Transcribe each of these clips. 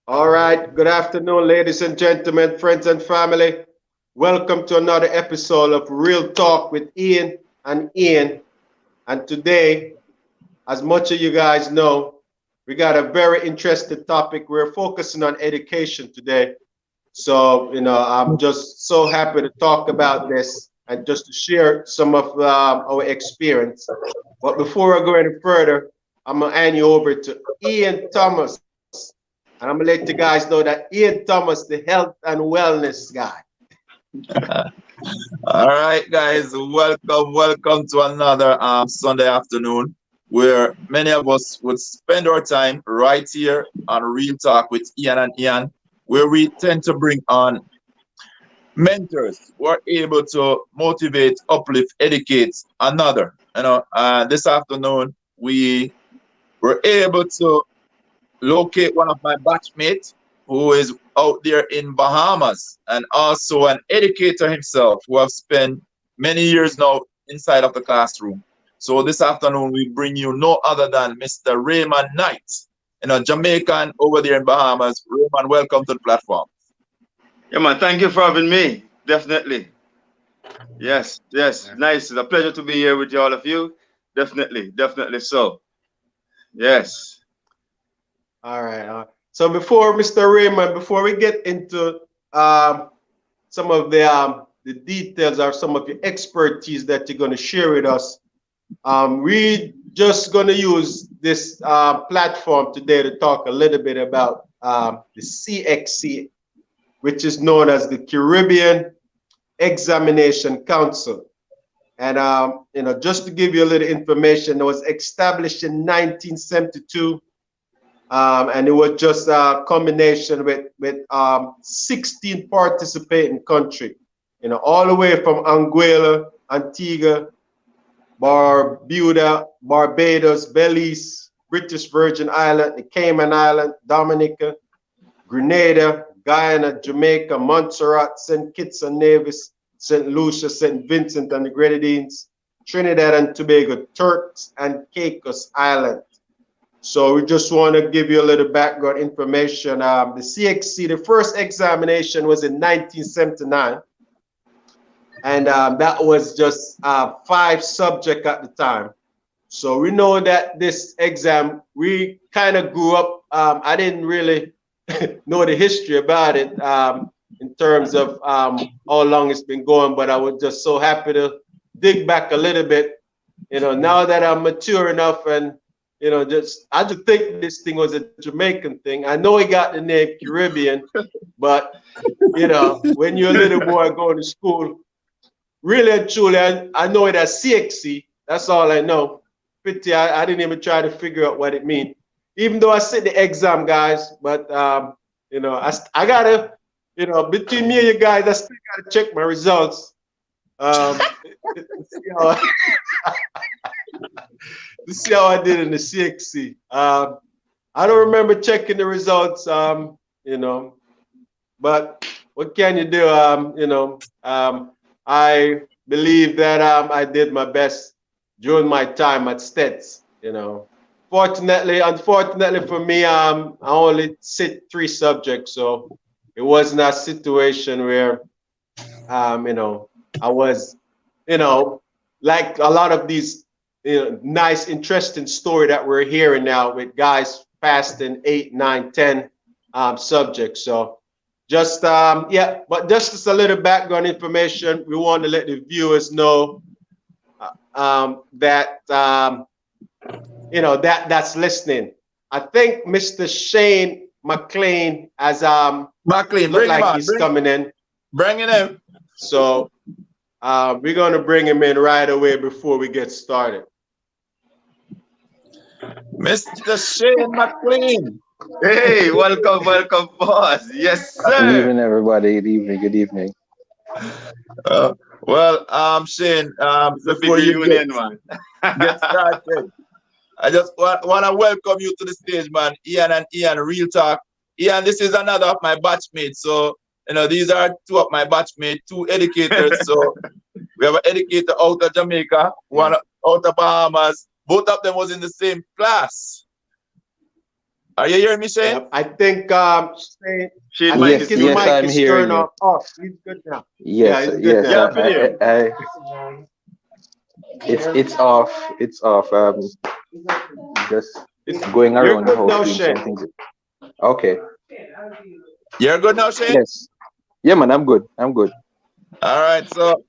All right. Good afternoon, ladies and gentlemen, friends and family. Welcome to another episode of Real Talk with Ian and Ian. And today, as much of you guys know, we got a very interesting topic. We're focusing on education today. So, I'm just so happy to talk about this and just to share some of our experience. But before I go any further, I'm going to hand you over to Ian Thomas. And I'm going to let you guys know that Ian Thomas, the health and wellness guy. All right, guys, welcome to another Sunday afternoon where many of us would spend our time right here on Real Talk with Ian and Ian, where we tend to bring on mentors who are able to motivate, uplift, educate another. This afternoon we were able to locate one of my batchmates who is out there in Bahamas and also an educator himself who have spent many years now inside of the classroom. So this afternoon we bring you no other than Mr. Raymond Knight, Jamaican over there in Bahamas. Raymond, welcome to the platform. Yeah, man. Thank you for having me. Definitely. Yes. Nice. It's a pleasure to be here with all of you. Definitely so. Yes. All right. So before Mr. Raymond, before we get into some of the details or some of your expertise that you're going to share with us, we just going to use this platform today to talk a little bit about the CXC, which is known as the Caribbean Examination Council. And just to give you a little information, it was established in 1972. And it was just a combination with 16 participating countries, all the way from Anguilla, Antigua, Barbados, Belize, British Virgin Island, the Cayman Island, Dominica, Grenada, Guyana, Jamaica, Montserrat, St. Kitts and Nevis, St. Lucia, St. Vincent and the Grenadines, Trinidad and Tobago, Turks and Caicos Island. So we just want to give you a little background information. The CXC, the first examination was in 1979. And that was just 5 subjects at the time. So we know that this exam, we kind of grew up. I didn't really know the history about it in terms of how long it's been going, but I was just so happy to dig back a little bit. Now that I'm mature enough and I just think this thing was a Jamaican thing. I know he got the name Caribbean, but when you're a little boy going to school, really and truly, I know it as CXC. That's all I know. Pity, I didn't even try to figure out what it means. Even though I sit the exam, guys, but I gotta, between me and you guys, I still gotta check my results. To see how I did in the CXC. I don't remember checking the results, but what can you do? I believe that I did my best during my time at Stets. Unfortunately for me, I only sit 3 subjects, so it wasn't a situation where, I was, like a lot of these nice, interesting story that we're hearing now with guys passing 8, 9, 10 subjects. So just but just as a little background information, we want to let the viewers know that that's listening. I think Mr. Shane McLean has McLean, look like he's coming in. Bring it in. So we're going to bring him in right away before we get started. Mr. Shane McLean. Hey, welcome, boss. Yes, Good sir. evening, everybody. Good evening. Shane, It's a big before you reunion, man. get started, I just want to welcome you to the stage, man. Ian and Ian, Real Talk. Ian, this is another of my batchmates. So, these are 2 of my batchmates, 2 educators. So, we have an educator out of Jamaica, one out of Bahamas. Both of them was in the same class. Are you hearing me, Shane? I think Shane, I mic think is his muted. mic I'm is hearing turned you. off. He's good now. Yeah, Yes, he's good yes, now. Yeah, I feel you. it's off. It's off. Just It's going you're around the good house now, doing Shane. some things. Okay. You're good now, Shane? Yes. Yeah, man, I'm good. I'm good. All right, so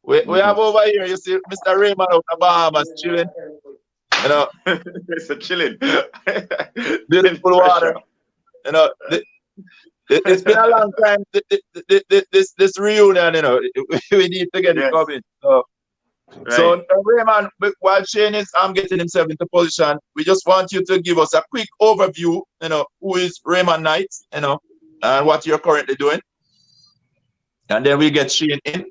we Mhm. have over here, you see, Mr. Raymond of the Bahamas chilling. You know, It's a chilling. beautiful Pressure. water. You know, it's been a long time. This reunion, you know, we need to get it Yes, coming. So right. Raymond, while Shane is getting himself into position, we just want you to give us a quick overview. You know, who is Raymond Knight? You know, and what you're currently doing, and then we get Shane in.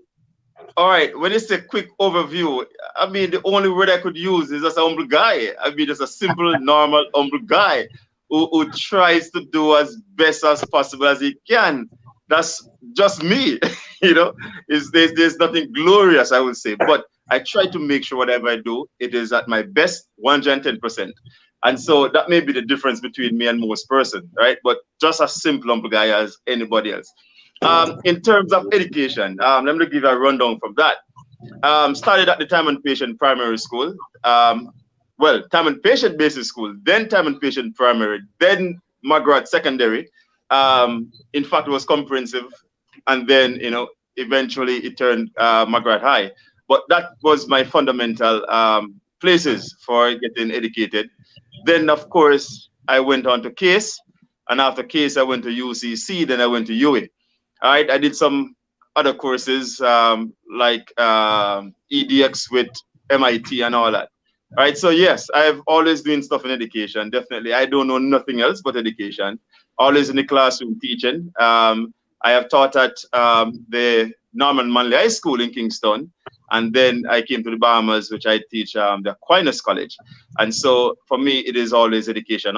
All right. When it's a quick overview, I mean, the only word I could use is just a humble guy. I mean, just a simple, normal, humble guy who tries to do as best as possible as he can. That's just me. you know, there's nothing glorious, I would say, but I try to make sure whatever I do, it is at my best 110%. And so that may be the difference between me and most person, right? But just as simple, humble guy as anybody else. In terms of education, let me give you a rundown from that. Started at the Time and Patient Primary School. Time and Patient Basic School, then Time and Patient Primary, then Margaret Secondary. In fact, it was comprehensive, and then eventually it turned Margaret High. But that was my fundamental places for getting educated. Then, of course, I went on to Case, and after Case, I went to UCC. Then I went to UA. All right, I did some other courses like EDX with MIT and all that. All right, so yes, I've always doing stuff in education. Definitely, I don't know nothing else but education. Always in the classroom teaching. I have taught at the Norman Manley High School in Kingston, and then I came to the Bahamas, which I teach the Aquinas College. And so for me, it is always education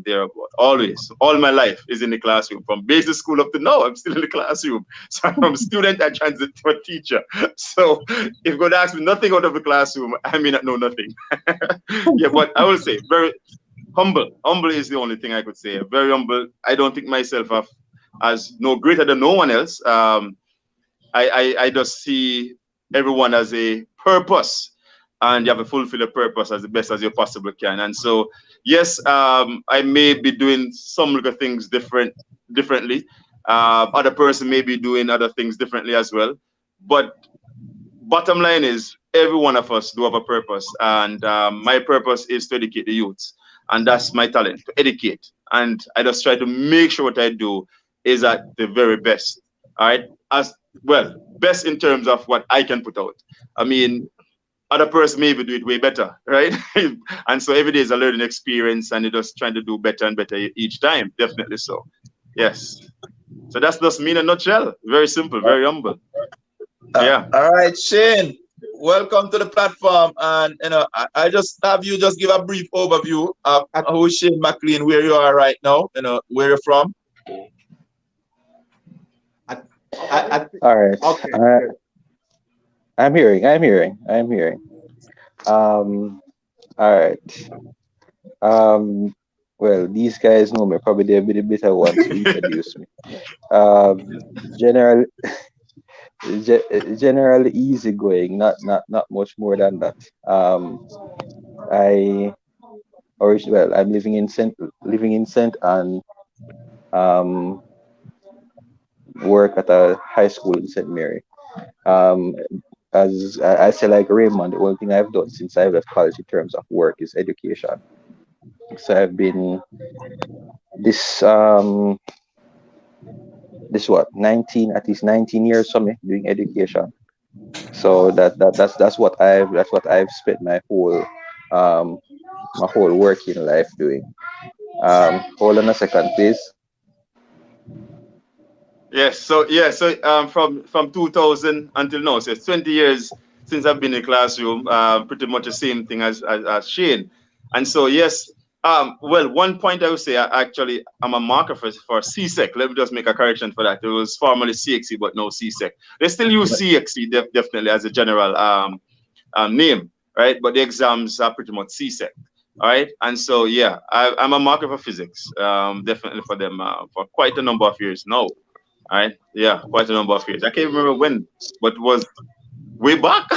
there. Always. All my life is in the classroom. From basic school up to now, I'm still in the classroom. So from student, I transit to a teacher. So if you're going to ask me nothing out of the classroom, I may not know nothing. Yeah, but I will say very humble. Humble is the only thing I could say. Very humble. I don't think myself as no greater than no one else. I just see everyone as a purpose, and you have to fulfill a purpose as the best as you possibly can. And so, yes, I may be doing some little things differently. Other person may be doing other things differently as well. But bottom line is, every one of us do have a purpose, and my purpose is to educate the youths, and that's my talent, to educate. And I just try to make sure what I do is at the very best. All right, as well, best in terms of what I can put out. I mean, other person maybe do it way better, right? And so every day is a learning experience, and you're just trying to do better and better each time. Definitely so. Yes. So that's just me in a nutshell. Very simple, very humble. Yeah. All right, Shane, welcome to the platform. And I just have you just give a brief overview of who Shane McLean, where you are right now, where you're from. All right. Okay. I'm hearing. All right. Well, these guys know me. Probably they'll be the better ones to introduce me. Um, general, generally easygoing. Not much more than that. I I'm living in Saint Anne. Um, work at a high school in St. Mary. Um, as I say, like Raymond, the only thing I've done since I left college in terms of work is education. So I've been this this what 19 at least 19 years for me doing education. So that's what I've spent um my whole working life doing. Hold on a second, please. Yes. So yeah. So from 2000 until now, so it's 20 years since I've been in the classroom. Pretty much the same thing as Shane. And so yes. Well, one point I would say, actually, I'm a marker for CSEC. Let me just make a correction for that. It was formerly CXC, but no CSEC. They still use CXC definitely as a general name, right? But the exams are pretty much CSEC. All right, and so yeah, I'm a marker for physics, definitely for them for quite a number of years now. All right, yeah, quite a number of years. I can't remember when, but it was way back.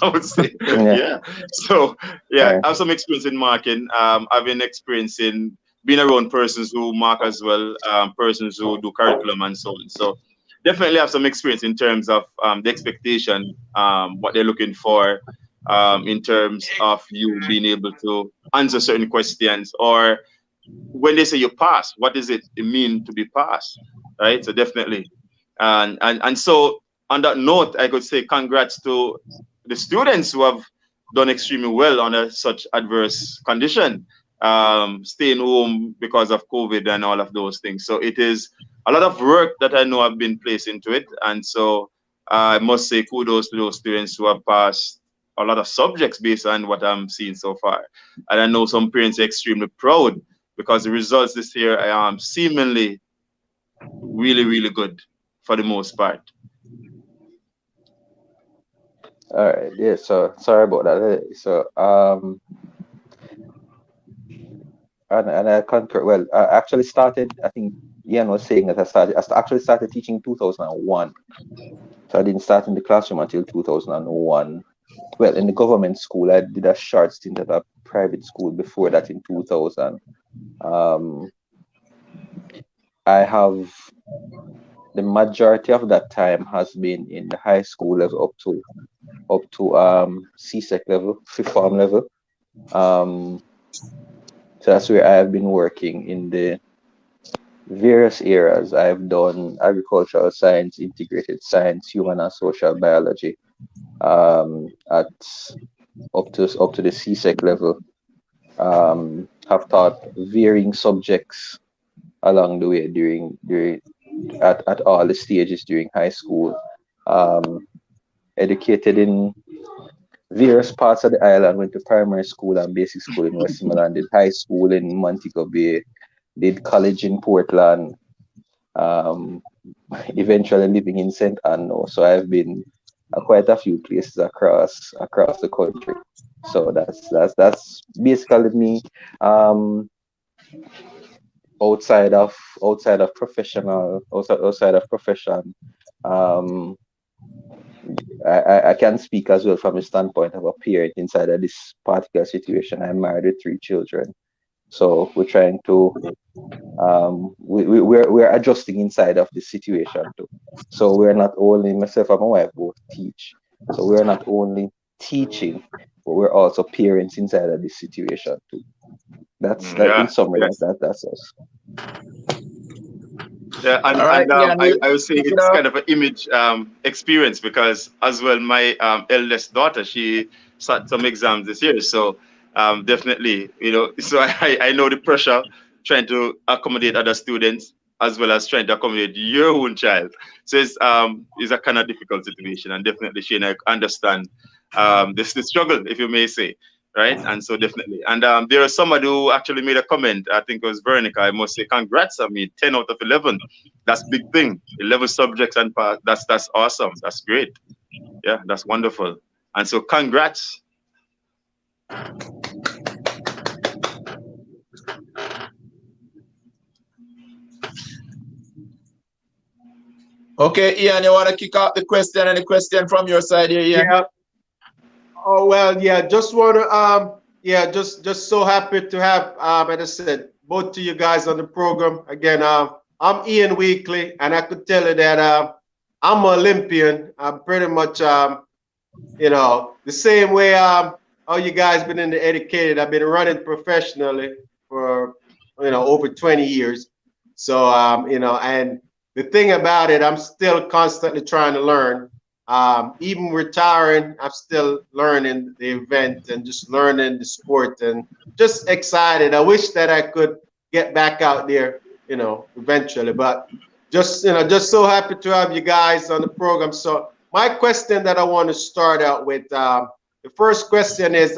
I would say, Yeah. yeah. So yeah, Right. I have some experience in marking. I've been experiencing being around persons who mark as well, persons who do curriculum and so on. So definitely have some experience in terms of the expectation, what they're looking for, in terms of you being able to answer certain questions, or when they say you pass, what does it mean to be passed, right? So definitely, and so on that note, I could say congrats to the students who have done extremely well under such adverse condition, staying home because of COVID and all of those things. So it is a lot of work that I know have been placed into it, and so I must say kudos to those students who have passed a lot of subjects based on what I'm seeing so far. And I know some parents are extremely proud because the results this year are seemingly really, really good for the most part. All right. Yeah. So sorry about that. So and I concur. Well, I actually started. I think Ian was saying that actually started teaching 2001. So I didn't start in the classroom until 2001. Well, in the government school, I did a short stint at a private school before that in 2000. Um, I have the majority of that time has been in the high school level up to CSEC level, fifth form level. Um, so that's where I have been working in the various areas. I've done agricultural science, integrated science, human and social biology, at up to the CSEC level. Have taught varying subjects along the way during at all the stages during high school. Um, Educated in various parts of the island, went to primary school and basic school in Westmoreland, did high school in Montego Bay, did college in Portland, um, eventually living in St. Anno. So I've been quite a few places across the country. So that's basically me. Um, outside of outside of profession, um, I can speak as well from a standpoint of a parent inside of this particular situation. I'm married with 3 children, so we're trying to we're adjusting inside of this situation too. So we're not only myself and my wife both teach. So we're not only teaching, but we're also parents inside of this situation too. That's that in Yeah, summary. yes. That's us. Yeah, All right, Ian, we I would say kick it it's off. kind of an image experience because as well my eldest daughter, she sat some exams this year, so definitely, so I know the pressure trying to accommodate other students as well as trying to accommodate your own child. So it's a kind of difficult situation, and definitely she and I understand this the struggle, if you may say, right? And so definitely, and there was somebody who actually made a comment. I think it was Veronica. I must say, congrats! I mean, 10 out of 11. That's big thing. 11 subjects and pass. That's awesome. That's great. Yeah, that's wonderful. And so, congrats. Okay, Ian, you want to kick off the question? Any question from your side here, Ian? Yeah. Oh well, yeah. Just want to yeah, just so happy to have as I said, both of you guys on the program again. I'm Ian Weekly, and I could tell you that I'm an Olympian. I'm pretty much the same way all you guys been in the educated. I've been running professionally for over 20 years. So and the thing about it, I'm still constantly trying to learn. Even retiring, I'm still learning the event and just learning the sport and just excited. I wish that I could get back out there, eventually. But just so happy to have you guys on the program. So my question that I want to start out with, the first question is,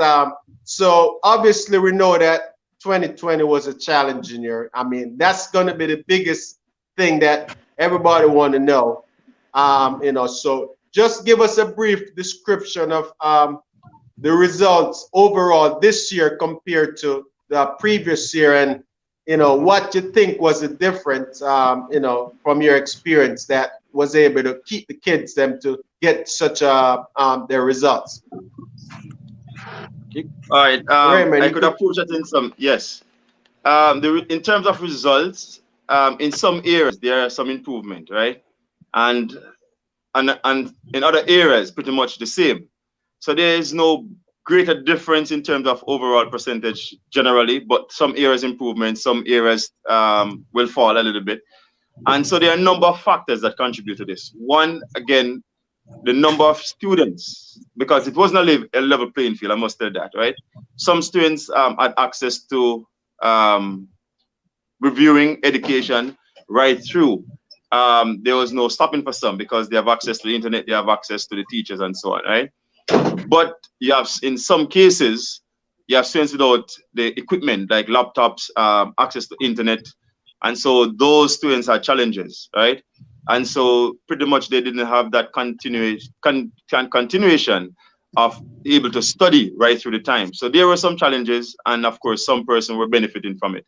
so obviously we know that 2020 was a challenging year. I mean, that's going to be the biggest thing that everybody want to know. So just give us a brief description of the results overall this year compared to the previous year, and what you think was the difference, from your experience that was able to keep the kids them to get such their results. All right. Raymond, I you could could. approach that in some, yes. In terms of results, in some areas there are some improvement, right? And and in other areas, pretty much the same. So there is no greater difference in terms of overall percentage generally, but some areas improvement, some areas will fall a little bit. And so there are a number of factors that contribute to this. One, again, the number of students, because it wasn't a level playing field, I must tell that, right? Some students had access to um, reviewing education right through. There was no stopping for some because they have access to the internet, they have access to the teachers and so on, right? But you have, in some cases, you have students without the equipment like laptops, access to internet, and so those students are challenges, right? And so pretty much they didn't have that continuation of able to study right through the time. So there were some challenges, and of course, some persons were benefiting from it.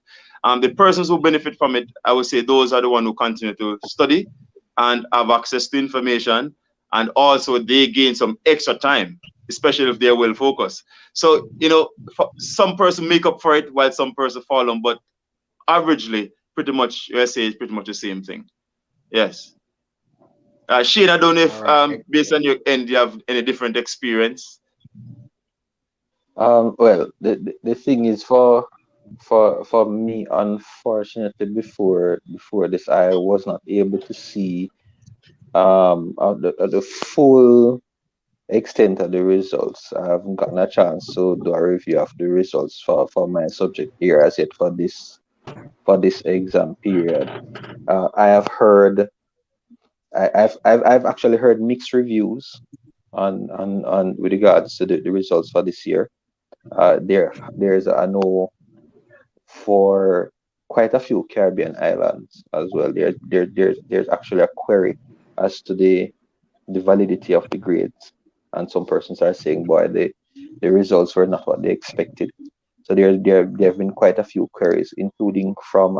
The persons who benefit from it, I would say those are the ones who continue to study and have access to information, and also they gain some extra time, especially if they're well focused. So, some person make up for it while some person fall on, but averagely, pretty much, I say it's pretty much the same thing. Yes. Shane, I don't know All if right. based on your end you have any different experience. Well, the thing is for me, unfortunately, before this, I was not able to see the full extent of the results. I haven't gotten a chance to do a review of the results for my subject here as yet for this exam period. I have heard I've actually heard mixed reviews on with regards to the results for this year. There's I know for quite a few Caribbean islands as well. There's actually a query as to the validity of the grades, and some persons are saying, boy, the results were not what they expected. So there have been quite a few queries, including from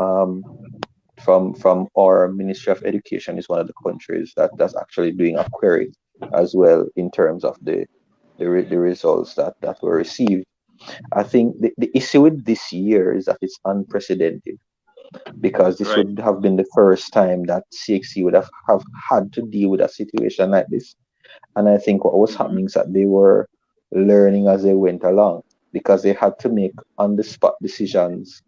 our Ministry of Education is one of the countries that's actually doing a query as well in terms of the results that were received. I think the issue with this year is that it's unprecedented because this Right. would have been the first time that CXC would have had to deal with a situation like this. And I think what was Mhm. happening is that they were learning as they went along because they had to make on the spot decisions.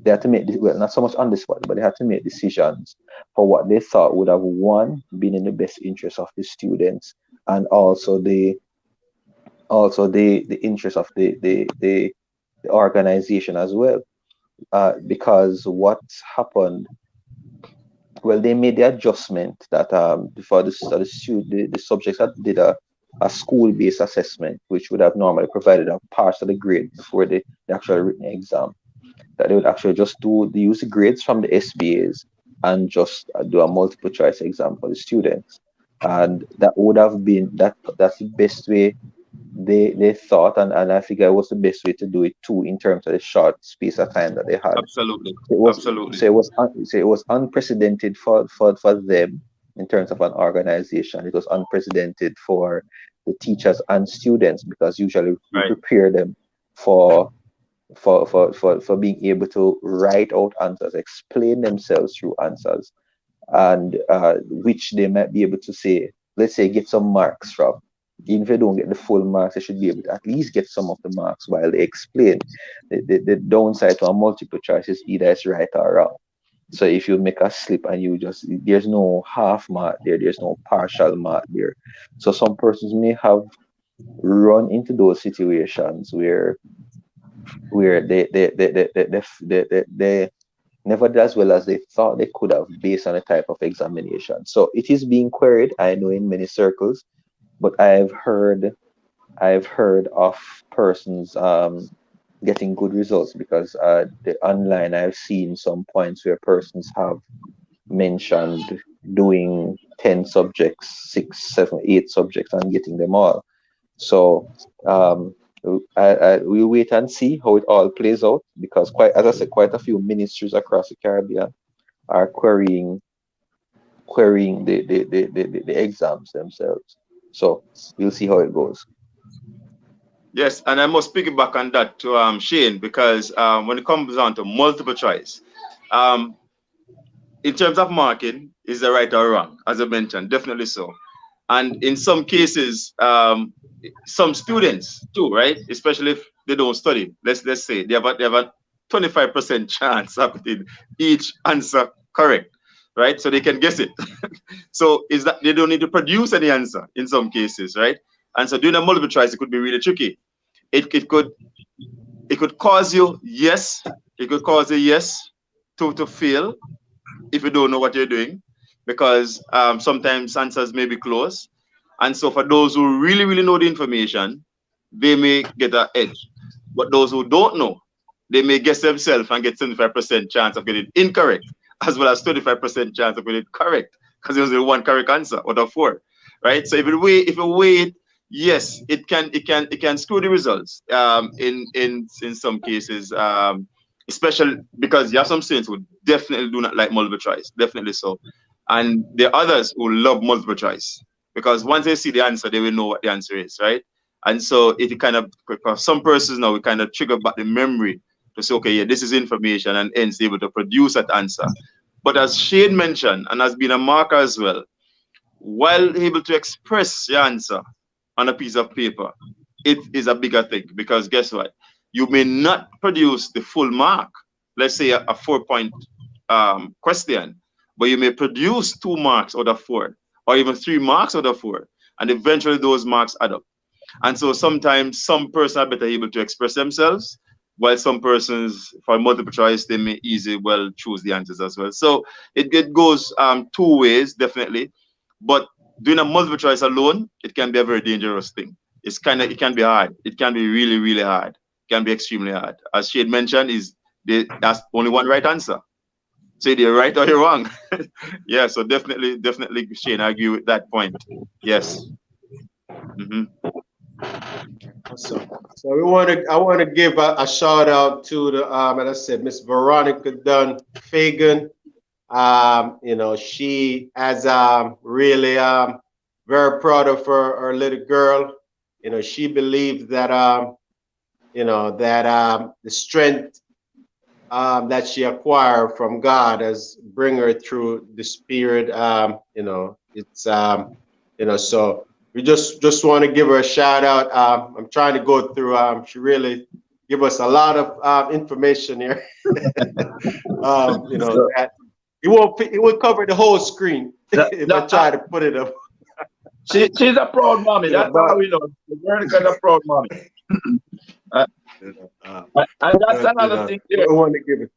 They had to make, well, not so much on the spot, but they had to make decisions for what they thought would have, one, been in the best interest of the students, and also the interest of the organization as well. Because what happened, well, they made the adjustment that for the subjects that did a school-based assessment, which would have normally provided a part of the grade before the actual written exam, that they would actually just use the grades from the SBAs and just do a multiple choice exam for the students. And that would have been that's the best way they thought, and I figure it was the best way to do it too in terms of the short space of time that they had. Absolutely. It was Absolutely. it was unprecedented for them in terms of an organization. It was unprecedented for the teachers and students because usually we Right. prepare them for for being able to write out answers, explain themselves through answers, and which they might be able to say, let's say, get some marks from. Even if they don't get the full marks, they should be able to at least get some of the marks while they explain. The downside to a multiple choice is either it's right or wrong. So if you make a slip and there's no half mark there, there's no partial mark there. So some persons may have run into those situations where they never did as well as they thought they could have based on the type of examination. So it is being queried, I know, in many circles, but I've heard of persons getting good results because the online I've seen some points where persons have mentioned doing 10 subjects, 6, 7, 8 subjects and getting them all. So We'll wait and see how it all plays out because, quite as I said, quite a few ministries across the Caribbean are querying the exams themselves. So we'll see how it goes. Yes, and I must piggyback on that to Shane, because when it comes down to multiple choice, um, in terms of marking, is the right or wrong? As I mentioned, definitely so. And in some cases, some students too, right? Especially if they don't study. Let's say they have a 25% chance of getting each answer correct, right? So they can guess it. So is that they don't need to produce any answer in some cases, right? And so doing a multiple choice, it could be really tricky. It could cause you yes, it could cause a yes to fail if you don't know what you're doing, because sometimes answers may be close. And so for those who really, really know the information, they may get an edge. But those who don't know, they may guess themselves and get 75% chance of getting incorrect, as well as 25% chance of getting correct, because there's only one correct answer out of four. Right? So if you wait, yes, it can screw the results in some cases. Especially because you have some students who definitely do not like multiple choice, definitely so. And there are others who love multiple choice because once they see the answer, they will know what the answer is, right? And so it kind of, for some persons now, we kind of trigger back the memory to say, okay, yeah, this is information, and hence able to produce that answer. But as Shane mentioned, and has been a marker as well, while able to express your answer on a piece of paper, it is a bigger thing because guess what? You may not produce the full mark, let's say a 4 point question, but you may produce 2 marks out of four, or even 3 marks out of four, and eventually those marks add up. And so sometimes some persons are better able to express themselves, while some persons, for multiple choice, they may easily well choose the answers as well. So it goes two ways, definitely. But doing a multiple choice alone, it can be a very dangerous thing. It can be hard. It can be really, really hard. It can be extremely hard. As she had mentioned, that's only one right answer. So you're right or you're wrong. Yeah, so definitely, Shane, I agree with that point. Yes. Hmm. Awesome. So I want to give a shout out to the as I said, Miss Veronica Dunn Fagan. She has really very proud of her little girl. She believes that the strength that she acquired from God has bring her through the spirit. It's so we just want to give her a shout out. I'm trying to go through. She really give us a lot of information here. So That it won't cover the whole screen if I try to put it up. she's a proud mommy. That's But how we know. Veronica's a proud mommy. Uh, uh, and that's but another thing we there. want to give it.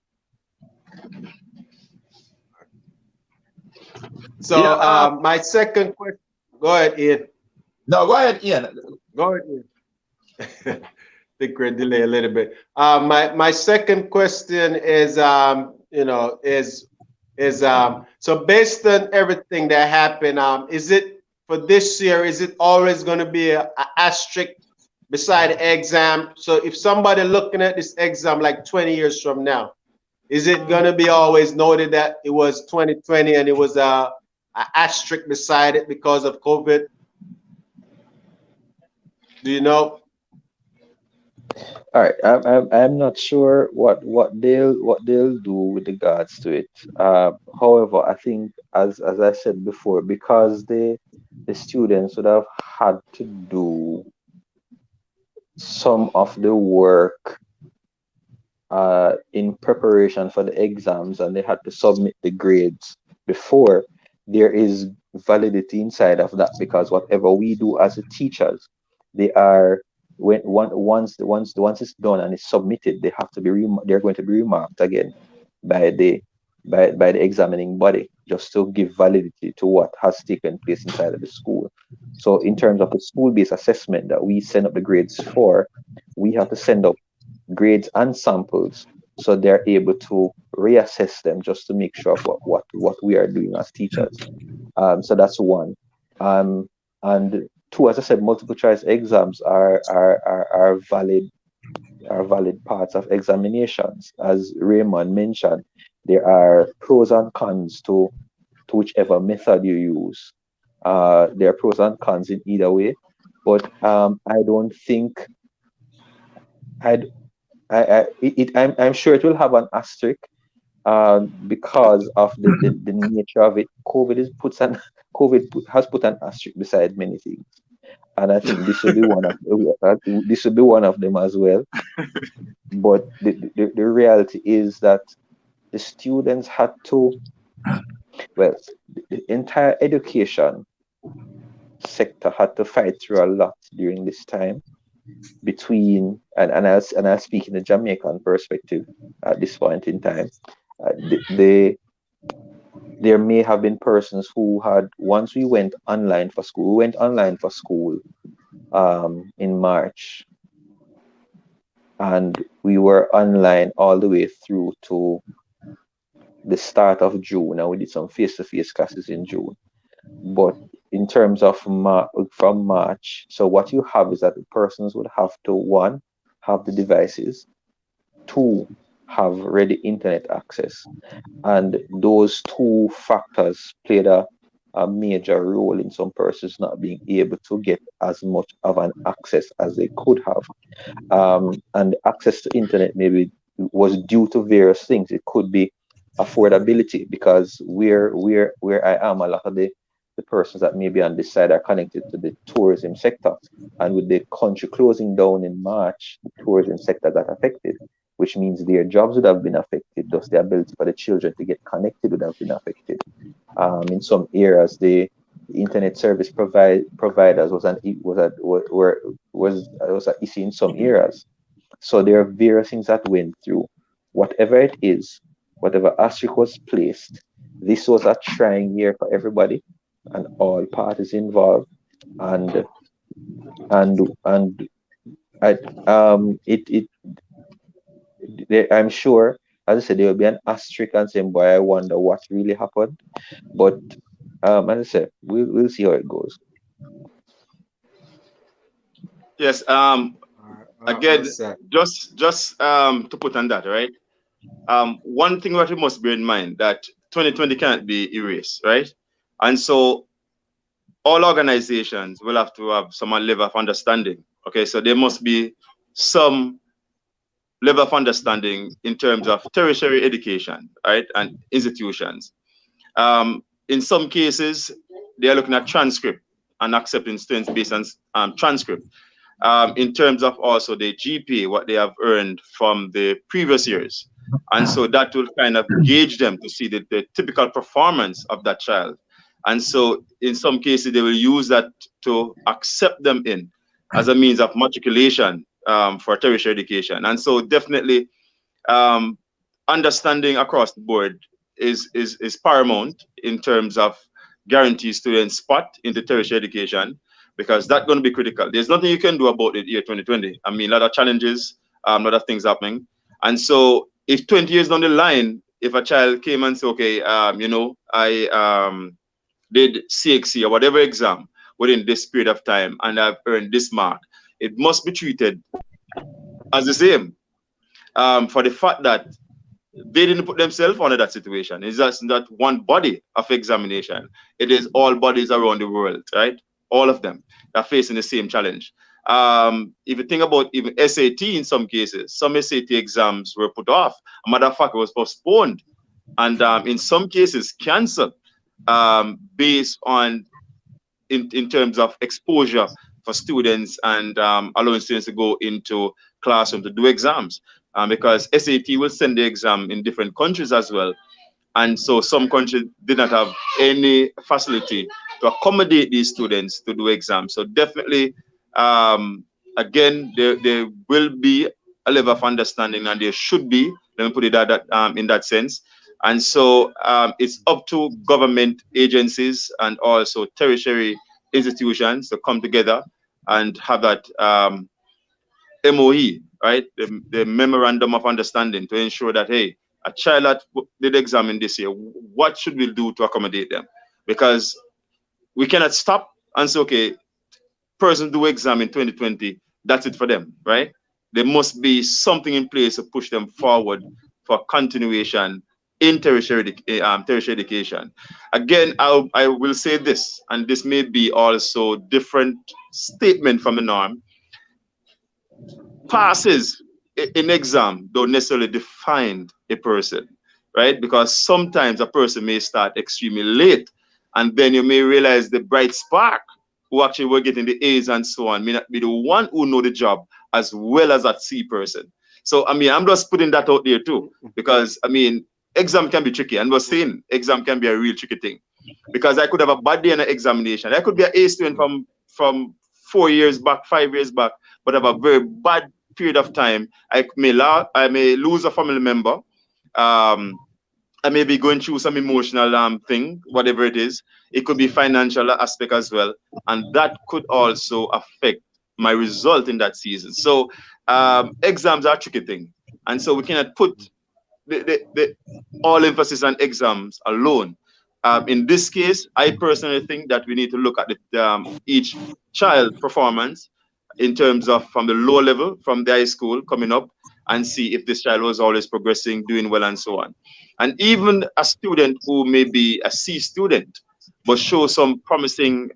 Yeah. So my second question. Go ahead, Ian. No, go ahead, Ian. Go ahead, Ian. Think we're delay a little bit. My second question is so based on everything that happened, is it for this year? Is it always going to be a asterisk beside the exam? So if somebody looking at this exam like 20 years from now, is it going to be always noted that it was 2020 and it was a asterisk beside it because of COVID? Do you know? All right, I'm not sure what they'll do with regards to it. However, I think as I said before, because the students would have had to do some of the work in preparation for the exams, and they had to submit the grades before, there is validity inside of that because whatever we do as a teachers, they are once it's done and it's submitted, they have to be they're going to be remarked again by the examining body just to give validity to what has taken place inside of the school. So in terms of the school-based assessment that we send up the grades for, we have to send up grades and samples so they're able to reassess them just to make sure of what we are doing as teachers. So that's one. And Two, as I said, multiple choice exams are valid parts of examinations. As Raymond mentioned, there are pros and cons to whichever method you use. There are pros and cons in either way, but I don't think I'd, I'm sure it will have an asterisk because of the nature of it. Has put an asterisk beside many things, and I think this will be this will be one of them as well. But the reality is that the students had to, well, the entire education sector had to fight through a lot during this time between, and I'll speak in the Jamaican perspective at this point in time. There may have been persons who had, once we went online for school, in March, and we were online all the way through to the start of June, and we did some face-to-face classes in June. But in terms of from March, so what you have is that the persons would have to, one, have the devices, two, have ready internet access. And those two factors played a major role in some persons not being able to get as much of an access as they could have. And access to internet maybe was due to various things. It could be affordability, because where I am, a lot of the persons that may be on this side are connected to the tourism sector. And with the country closing down in March, the tourism sector got affected, which means their jobs would have been affected, thus the ability for the children to get connected would have been affected. In some areas, the internet service providers was an issue in some areas. So there are various things that went through. Whatever it is, whatever asterisk was placed, this was a trying year for everybody and all parties involved. And I'm sure, as I said, there will be an asterisk and saying, boy, I wonder what really happened. But as I said, we'll see how it goes. Yes. Again, just to put on that, right? One thing that we must bear in mind, that 2020 can't be erased, right? And so all organizations will have to have some level of understanding. Okay, so there must be some level of understanding in terms of tertiary education, right, and institutions. In some cases, they are looking at transcript and accepting students based on transcript. In terms of also the GPA, what they have earned from the previous years. And so that will kind of gauge them to see the typical performance of that child. And so in some cases, they will use that to accept them in as a means of matriculation for tertiary education. And so definitely understanding across the board is paramount in terms of guarantee students spot into tertiary education, because that's going to be critical. There's nothing you can do about it year 2020. I mean, a lot of challenges, a lot of things happening. And so if 20 years down the line, if a child came and said, okay, I did CXC or whatever exam within this period of time and I've earned this mark, it must be treated as the same for the fact that they didn't put themselves under that situation. It's just not one body of examination. It is all bodies around the world, right? All of them are facing the same challenge. If you think about even SAT, in some cases, some SAT exams were put off. A matter of fact, it was postponed, and in some cases, canceled, based on in terms of exposure for students and allowing students to go into classroom to do exams, because SAT will send the exam in different countries as well. And so some countries did not have any facility to accommodate these students to do exams. So definitely, again, there will be a level of understanding, and there should be, let me put it in that sense. And so it's up to government agencies and also tertiary institutions to come together and have that MOE, right? The memorandum of understanding, to ensure that, hey, a child that did examine this year, what should we do to accommodate them? Because we cannot stop and say, okay, person do exam in 2020, that's it for them, right? There must be something in place to push them forward for continuation in tertiary education. Again, I will say this, and this may be also different statement from the norm. Passes in exam don't necessarily define a person, right? Because sometimes a person may start extremely late, and then you may realize the bright spark who actually were getting the A's and so on may not be the one who know the job as well as that C person. So I mean, I'm just putting that out there too, because I mean, exam can be tricky, and we're saying exam can be a real tricky thing, because I could have a bad day in an examination. I could be an A student from 4 years back, 5 years back, but have a very bad period of time. I may lose a family member. Um, I may be going through some emotional thing, whatever it is. It could be financial aspect as well, and that could also affect my result in that season. So exams are a tricky thing, and so we cannot put the all emphasis on exams alone. In this case, I personally think that we need to look at each child performance in terms of from the lower level, from the high school coming up, and see if this child was always progressing, doing well, and so on. And even a student who may be a C student, but show some promising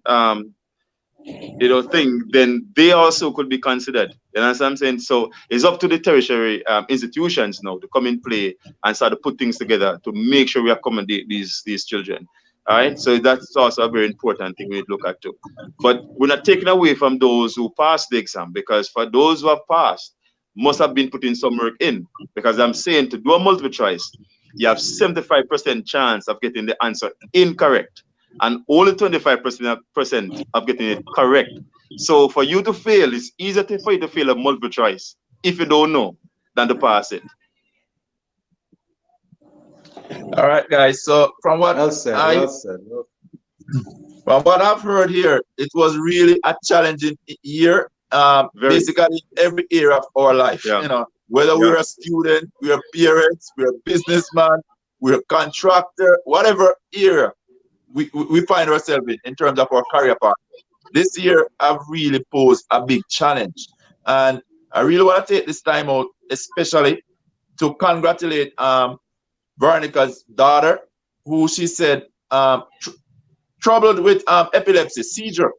thing, then they also could be considered. You know what I'm saying? So it's up to the tertiary institutions now to come in play and start to put things together to make sure we accommodate these children. All right. So that's also a very important thing we need to look at too. But we're not taking away from those who passed the exam, because for those who have passed, must have been putting some work in. Because I'm saying to do a multiple choice, you have 75% chance of getting the answer incorrect, and only 25% of getting it correct. So for you to fail, it's easier for you to fail a multiple choice if you don't know than to pass it. All right, guys. So Well said. Well said. from what I've heard here, it was really a challenging year. Basically, in every area of our life. Yeah. You know, whether we're a student, we're parents, we're a businessman, we're a contractor, whatever area we find ourselves in terms of our career path. This year have really posed a big challenge. And I really want to take this time out, especially to congratulate Veronica's daughter, who she said troubled with epilepsy, seizure.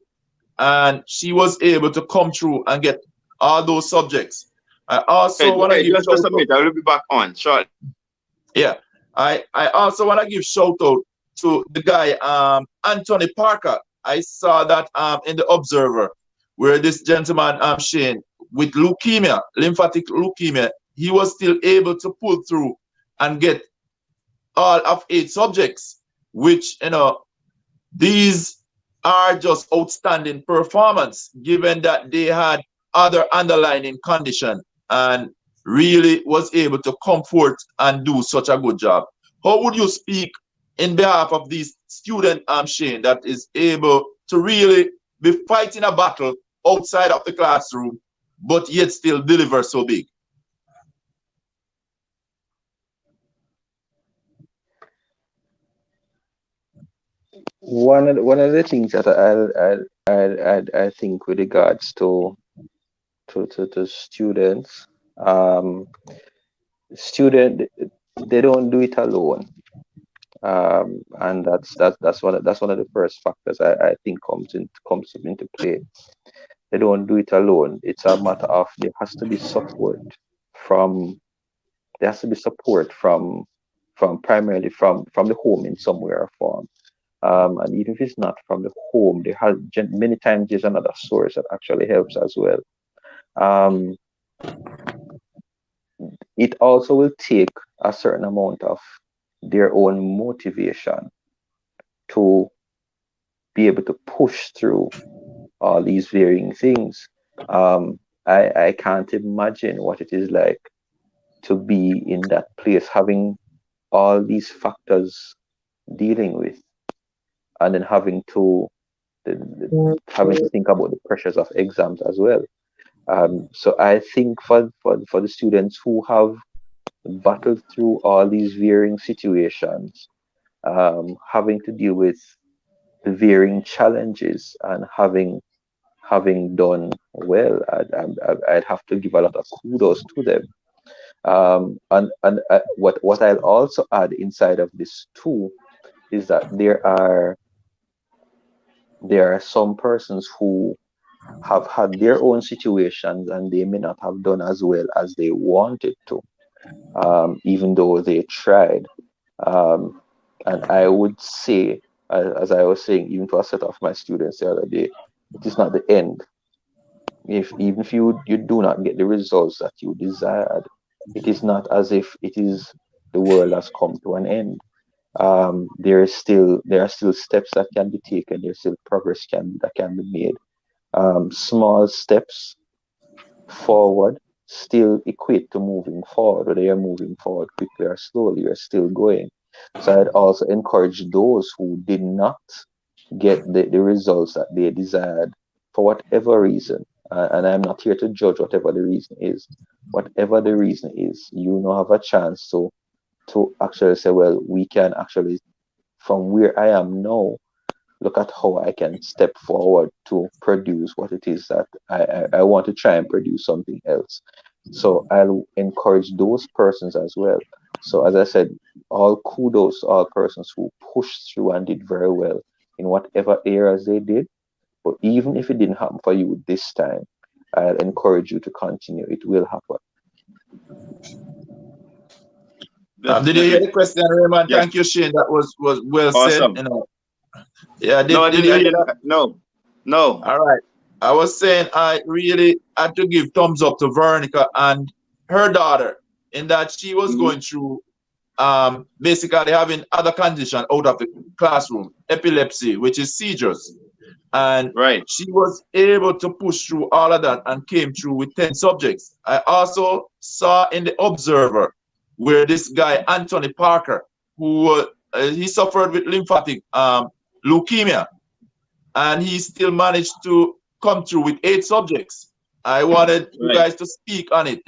And she was able to come through and get all those subjects. I also want to give just a minute, I will be back on shortly. Yeah. I also want to give shout out to the guy Anthony Parker. I saw that in the Observer, where this gentleman Shane, with leukemia, lymphatic leukemia, he was still able to pull through and get all of 8 subjects, which these are just outstanding performance, given that they had other underlying condition, and really was able to come forth and do such a good job. How would you speak in behalf of these student, Shane, that is able to really be fighting a battle outside of the classroom, but yet still deliver so big? One of the things that I think with regards to students, um, student they don't do it alone, and that's one of the first factors I think comes into play. They don't do it alone. It's a matter of from there has to be support from primarily from the home in some way or form. And even if it's not from the home, many times there's another source that actually helps as well. Um, it also will take a certain amount of their own motivation to be able to push through all these varying things. I can't imagine what it is like to be in that place, having all these factors dealing with, and then having to think about the pressures of exams as well. So I think for the students who have battled through all these varying situations, having to deal with the varying challenges, and having done well. I'd have to give a lot of kudos to them. And what I'll also add inside of this too is that there are some persons who have had their own situations and they may not have done as well as they wanted to, even though they tried. Um, and I would say, as I was saying, even to a set of my students the other day, it is not the end. If even if you do not get the results that you desired, it is not as if it is the world has come to an end. There are still steps that can be taken. There's still progress that can be made. Small steps forward still equate to moving forward, whether you're moving forward quickly or slowly, you're still going. So I'd also encourage those who did not get the results that they desired for whatever reason. And I'm not here to judge whatever the reason is. Whatever the reason is, you now have a chance to actually say, well, we can actually, from where I am now, look at how I can step forward to produce what it is that I want to try and produce something else. So I'll encourage those persons as well. So as I said, all kudos to all persons who pushed through and did very well in whatever areas they did. But even if it didn't happen for you this time, I'll encourage you to continue. It will happen. Did you hear the question, Raymond? Yeah. Thank you, Shane. That was well said. Awesome. You know. Yeah, No, I did didn't. you I hear didn't. that? No, no. All right. I was saying I really had to give thumbs up to Veronica and her daughter in that she was going through basically having other condition out of the classroom, epilepsy, which is seizures. And Right. she was able to push through all of that and came through with 10 subjects. I also saw in the Observer where this guy, Anthony Parker, who he suffered with lymphatic leukemia, and he still managed to come through with 8 subjects. I wanted you guys to speak on it,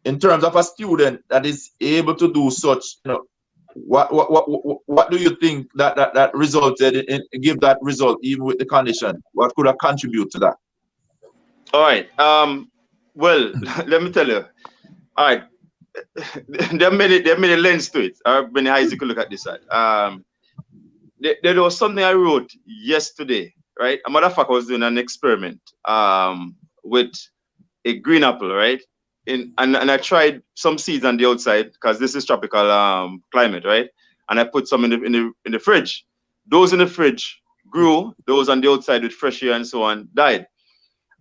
in terms of a student that is able to do such, what do you think that resulted in give that result even with the condition? What could have contributed to that? All right. Well, let me tell you. All right. There are many lens to it. Or many eyes you could look at this side. There was something I wrote yesterday, right? A matter of fact, I was doing an experiment with a green apple, right? And I tried some seeds on the outside because this is tropical climate, right? And I put some in the fridge. Those in the fridge grew. Those on the outside with fresh air and so on died.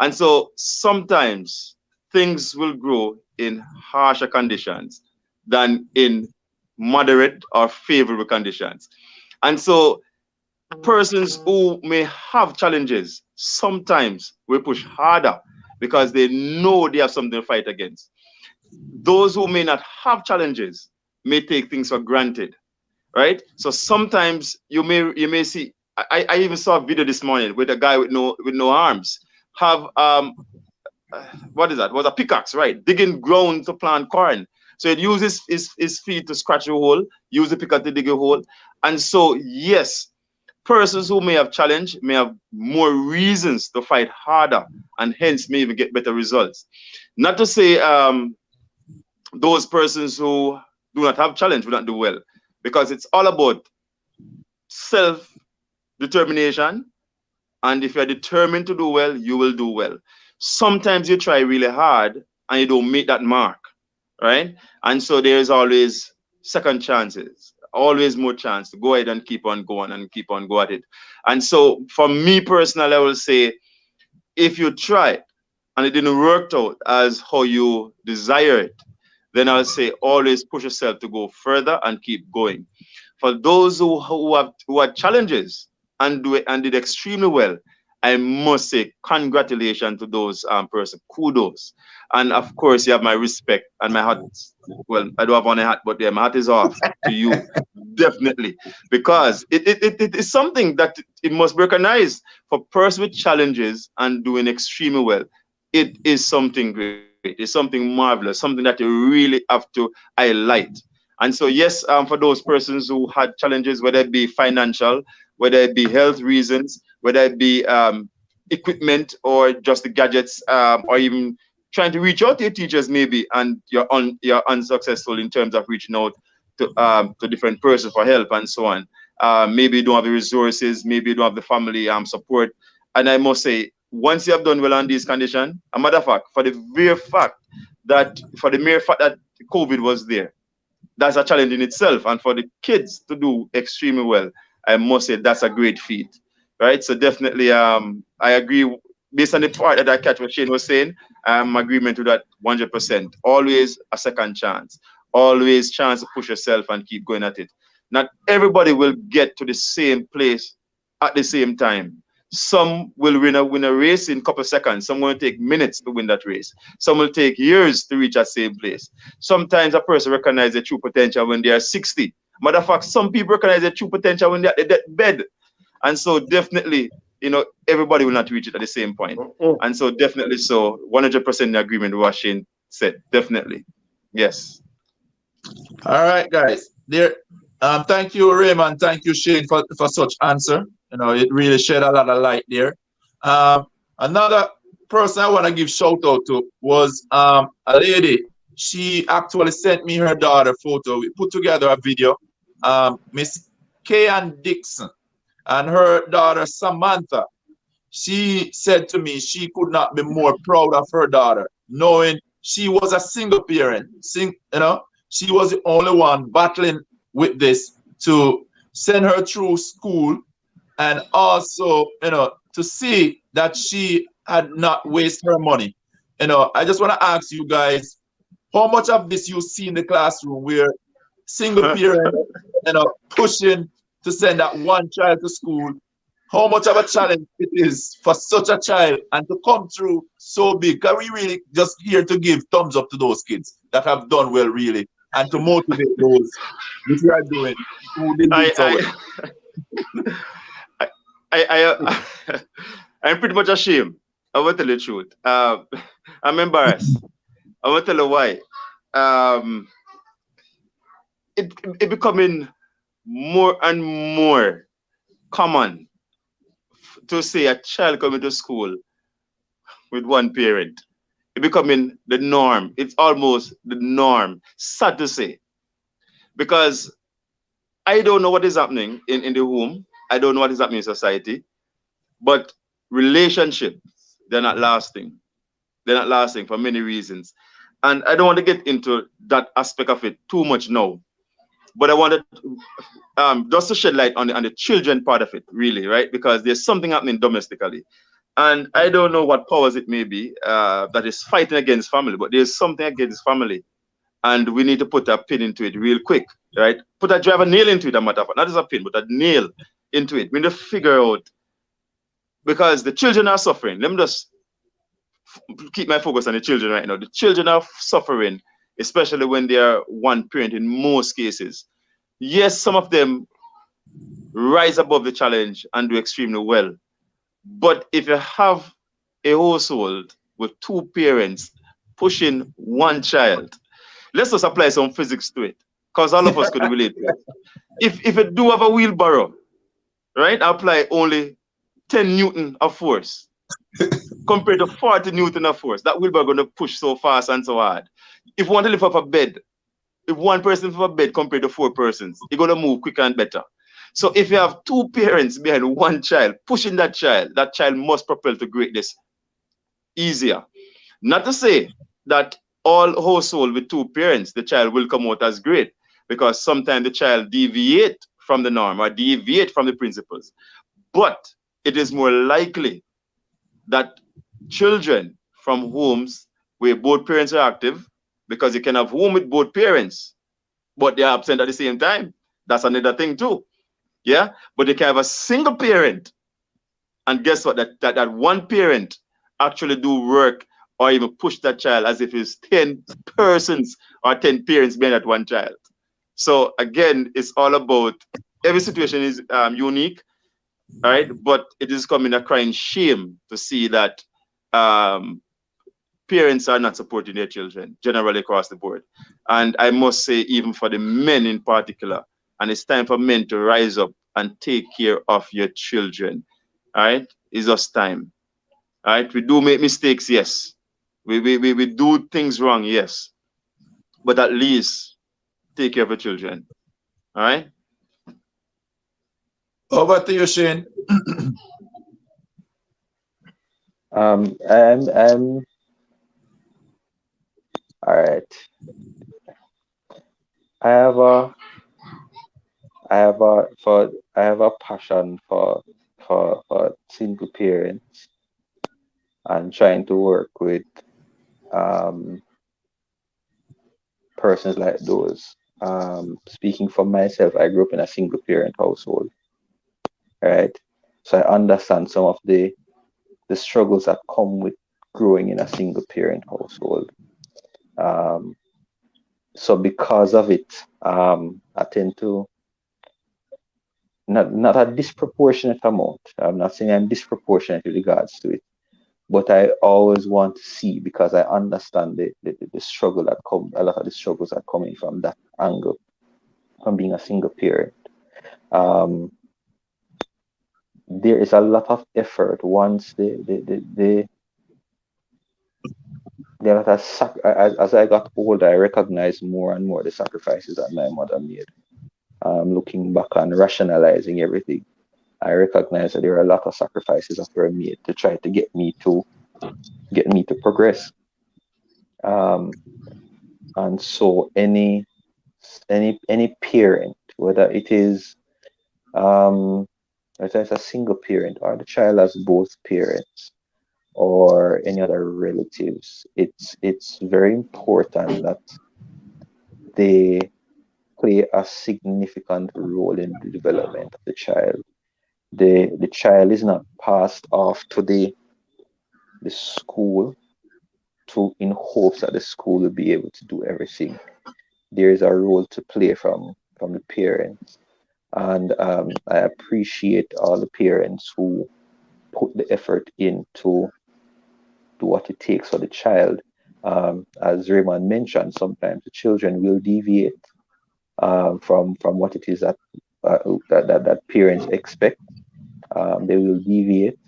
And so sometimes things will grow in harsher conditions than in moderate or favorable conditions. And so persons who may have challenges sometimes will push harder because they know they have something to fight against. Those who may not have challenges may take things for granted, right? So sometimes you may see. I even saw a video this morning with a guy with no arms have what is that? It was a pickaxe, right? Digging ground to plant corn. So it uses his feet to scratch a hole, use the pickaxe to dig a hole. And so, yes, persons who may have challenge may have more reasons to fight harder and hence may even get better results. Not to say those persons who do not have challenge will not do well, because it's all about self-determination. And if you're determined to do well, you will do well. Sometimes you try really hard and you don't make that mark, right? And so there's always second chances, always more chance to go ahead and keep on going and keep on going at it. And so for me personally, I will say, if you try it and it didn't work out as how you desire it, then I'll say always push yourself to go further and keep going. For those who had challenges and did extremely well, I must say congratulations to those person. Kudos. And of course, you have my respect and my hat. Well, I don't have on a hat, but yeah, my hat is off to you. Definitely. Because it is something that it must be recognized for person with challenges and doing extremely well. It is something great. It's something marvelous, something that you really have to highlight. And so, yes, for those persons who had challenges, whether it be financial, whether it be health reasons, whether it be equipment or just the gadgets, or even trying to reach out to your teachers maybe, and you're unsuccessful in terms of reaching out to different persons for help and so on. Maybe you don't have the resources, maybe you don't have the family support. And I must say, once you have done well on these conditions, a matter of fact, for the mere fact that COVID was there, that's a challenge in itself. And for the kids to do extremely well, I must say that's a great feat, right? So definitely, I agree. Based on the part that I catch what Shane was saying, I'm agreement to that 100%. Always a second chance. Always chance to push yourself and keep going at it. Not everybody will get to the same place at the same time. Some will win a race in a couple of seconds. Some will take minutes to win that race. Some will take years to reach that same place. Sometimes a person recognizes their true potential when they are 60. Matter of fact, some people recognize their true potential when they're at their bed. And so definitely, everybody will not reach it at the same point. And so definitely, so 100% in agreement with what Shane said. Definitely. Yes. All right, guys. Thank you, Raymond. Thank you, Shane, for such answer. It really shed a lot of light there. Another person I want to give shout out to was a lady. She actually sent me her daughter photo. We put together a video. Miss Kayan Dixon and her daughter Samantha. She said to me she could not be more proud of her daughter, knowing she was a single parent. She was the only one battling with this to send her through school, and also, to see that she had not wasted her money. I just want to ask you guys, how much of this you see in the classroom where single parent, pushing to send that one child to school? How much of a challenge it is for such a child and to come through so big? Are we really just here to give thumbs up to those kids that have done well, really, and to motivate those which we are doing who didn't do so well? I'm pretty much ashamed. I will tell you the truth. I'm embarrassed. I will tell you why. It becoming more and more common to say a child coming to school with one parent. It becoming the norm. It's almost the norm. Sad to say. Because I don't know what is happening in the home. I don't know what is happening in society. But relationships, they're not lasting. They're not lasting for many reasons. And I don't want to get into that aspect of it too much now. But I wanted just to shed light on the children part of it, really, right? Because there's something happening domestically. And I don't know what powers it may be that is fighting against family, but there's something against family. And we need to put a pin into it real quick, right? Drive a nail into it, a matter of fact. Not just a pin, but a nail into it. We need to figure out, because the children are suffering. Let me just keep my focus on the children right now. The children are suffering, especially when they are one parent in most cases. Yes, some of them rise above the challenge and do extremely well. But if you have a household with two parents pushing one child, let's just apply some physics to it, because all of us could relate to it. If you do have a wheelbarrow, right, apply only 10 Newton of force compared to 40 Newton of force. That wheelbarrow going to push so fast and so hard. If you want to lift up a bed, if one person lift up a bed compared to 4 persons, you're going to move quicker and better. So if you have 2 parents behind one child, pushing that child must propel to greatness easier. Not to say that all household with 2 parents, the child will come out as great, because sometimes the child deviate from the norm or deviate from the principles. But it is more likely that children from homes where both parents are active, because you can have home with both parents, but they're absent at the same time. That's another thing too. Yeah, but they can have a single parent, and guess what? That one parent actually do work or even push that child as if it's 10 persons or 10 parents behind that one child. So again, it's all about, every situation is unique, all right? But it is coming a crying shame to see that parents are not supporting their children generally across the board. And I must say, even for the men in particular, and it's time for men to rise up and take care of your children. All right? It's just time. All right, we do make mistakes, yes. We do things wrong, yes. But at least take care of your children. All right. Over to you, Shane. I'm all right. I have a I have a passion for single parents and trying to work with um persons like those. Speaking for myself, I grew up in a single parent household, right? So I understand some of the struggles that come with growing in a single parent household. Um, so because of it, I tend to not a disproportionate amount. I'm not saying I'm disproportionate with regards to it, but I always want to see because I understand the struggle that come a lot of the struggles are coming from that angle from being a single parent. Um, there is a lot of effort once there are as I got older, I recognized more and more the sacrifices that my mother made. Looking back and rationalizing everything, I recognize that there are a lot of sacrifices that were made to try to get me to progress. Um, and so any parent, whether it is whether it's a single parent or the child has both parents or any other relatives, it's very important that they play a significant role in the development of the child. The child is not passed off to the school to in hopes that the school will be able to do everything. There is a role to play from the parents, and I appreciate all the parents who put the effort into to what it takes for the child. As Raymond mentioned, sometimes the children will deviate from what it is that parents expect. They will deviate.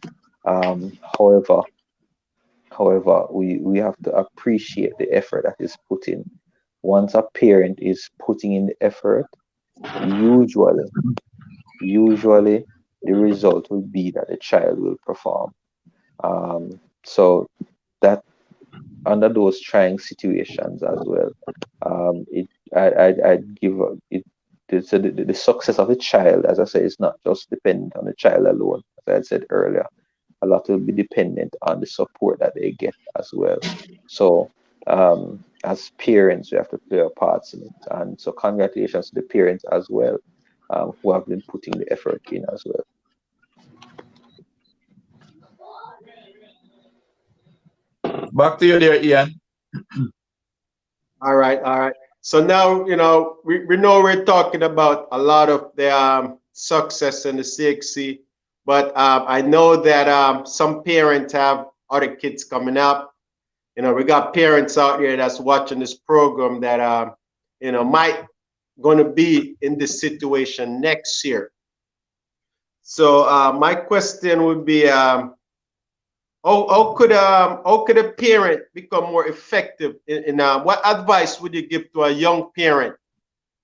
However, we have to appreciate the effort that is put in. Once a parent is putting in the effort, usually, usually the result will be that the child will perform. So that under those trying situations as well, it I'd give it so the success of a child, as I say, is not just dependent on the child alone. As I said earlier, a lot will be dependent on the support that they get as well. So as parents, we have to play our parts in it. And so congratulations to the parents as well, who have been putting the effort in as well. Back to you there, Ian. All right, all right. So now, we know we're talking about a lot of the success in the CXC, but I know that some parents have other kids coming up. We got parents out here that's watching this program that, might going to be in this situation next year. So my question would be, how could a parent become more effective in what advice would you give to a young parent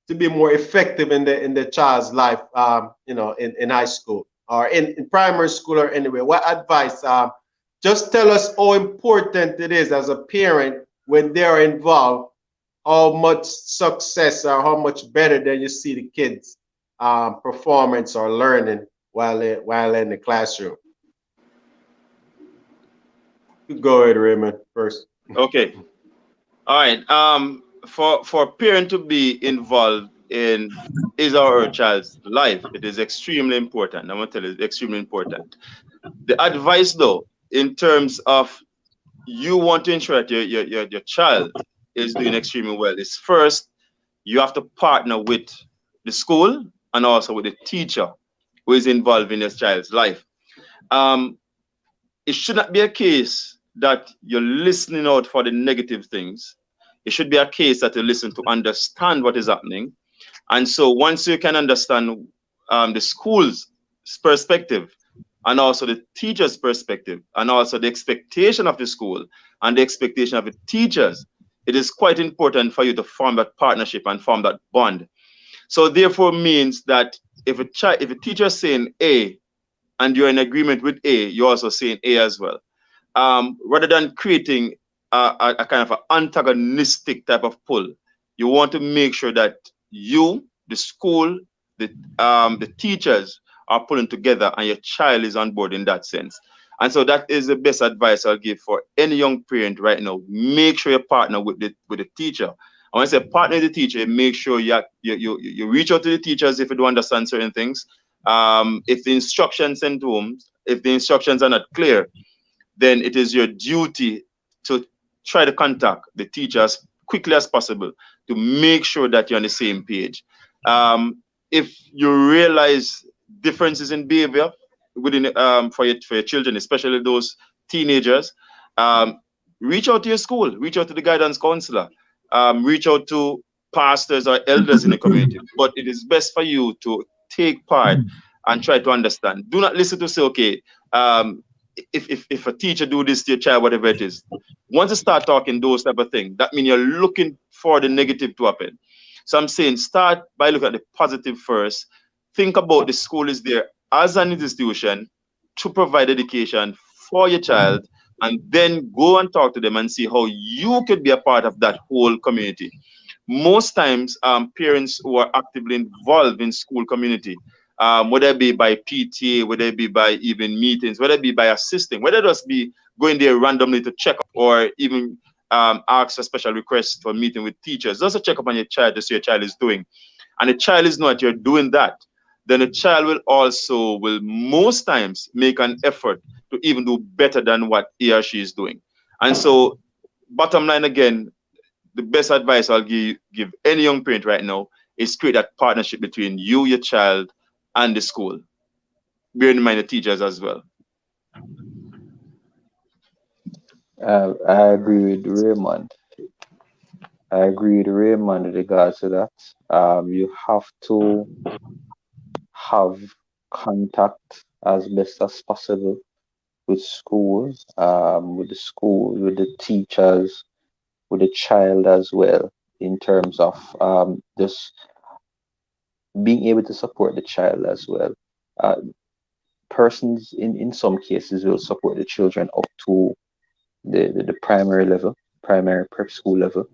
to be more effective in the child's life, in high school or in primary school or anywhere? What advice? Just tell us how important it is as a parent when they're involved, how much success or how much better than you see the kids' performance or learning while in the classroom. You go ahead, Raymond, first. Okay. All right. For a parent to be involved in his or her child's life, it is extremely important. I'm gonna tell you, it's extremely important. The advice, though, in terms of you want to ensure that your child is doing extremely well, is first you have to partner with the school and also with the teacher who is involved in this child's life. Um, it should not be a case that you're listening out for the negative things. It should be a case that you listen to understand what is happening. And so once you can understand the school's perspective, and also the teacher's perspective, and also the expectation of the school and the expectation of the teachers, it is quite important for you to form that partnership and form that bond. So therefore means that if a teacher is saying A and you're in agreement with A, you're also saying A as well. Rather than creating a kind of an antagonistic type of pull, you want to make sure that you, the school, the teachers are pulling together and your child is on board in that sense. And so that is the best advice I'll give for any young parent right now. Make sure you partner with the teacher. And when I say partner with the teacher, make sure you reach out to the teachers if you don't understand certain things. If the instructions sent home, if the instructions are not clear, then it is your duty to try to contact the teacher as quickly as possible to make sure that you're on the same page. If you realize differences in behavior within for your children, especially those teenagers, um, reach out to your school, reach out to the guidance counselor, reach out to pastors or elders in the community. But it is best for you to take part and try to understand. Do not listen to say, okay, um, if a teacher do this to your child, whatever it is, once you start talking those type of things, that means you're looking for the negative to happen. So I'm saying start by looking at the positive first. Think about the school is there as an institution to provide education for your child, and then go and talk to them and see how you could be a part of that whole community. Most times, parents who are actively involved in school community, whether it be by PTA, whether it be by even meetings, whether it be by assisting, whether it just be going there randomly to check up, or even ask for special requests for meeting with teachers, just to check up on your child to see your child is doing. And the child is not, you're doing that, then the child will most times make an effort to even do better than what he or she is doing. And so, bottom line again, the best advice I'll give any young parent right now is create that partnership between you, your child, and the school. Bearing in mind the teachers as well. I agree with Raymond. I agree with Raymond with regards to that. You have to have contact as best as possible with schools, with the school, with the teachers, with the child as well, in terms of just being able to support the child as well. Uh, Persons in some cases will support the children up to the primary level, primary prep school level.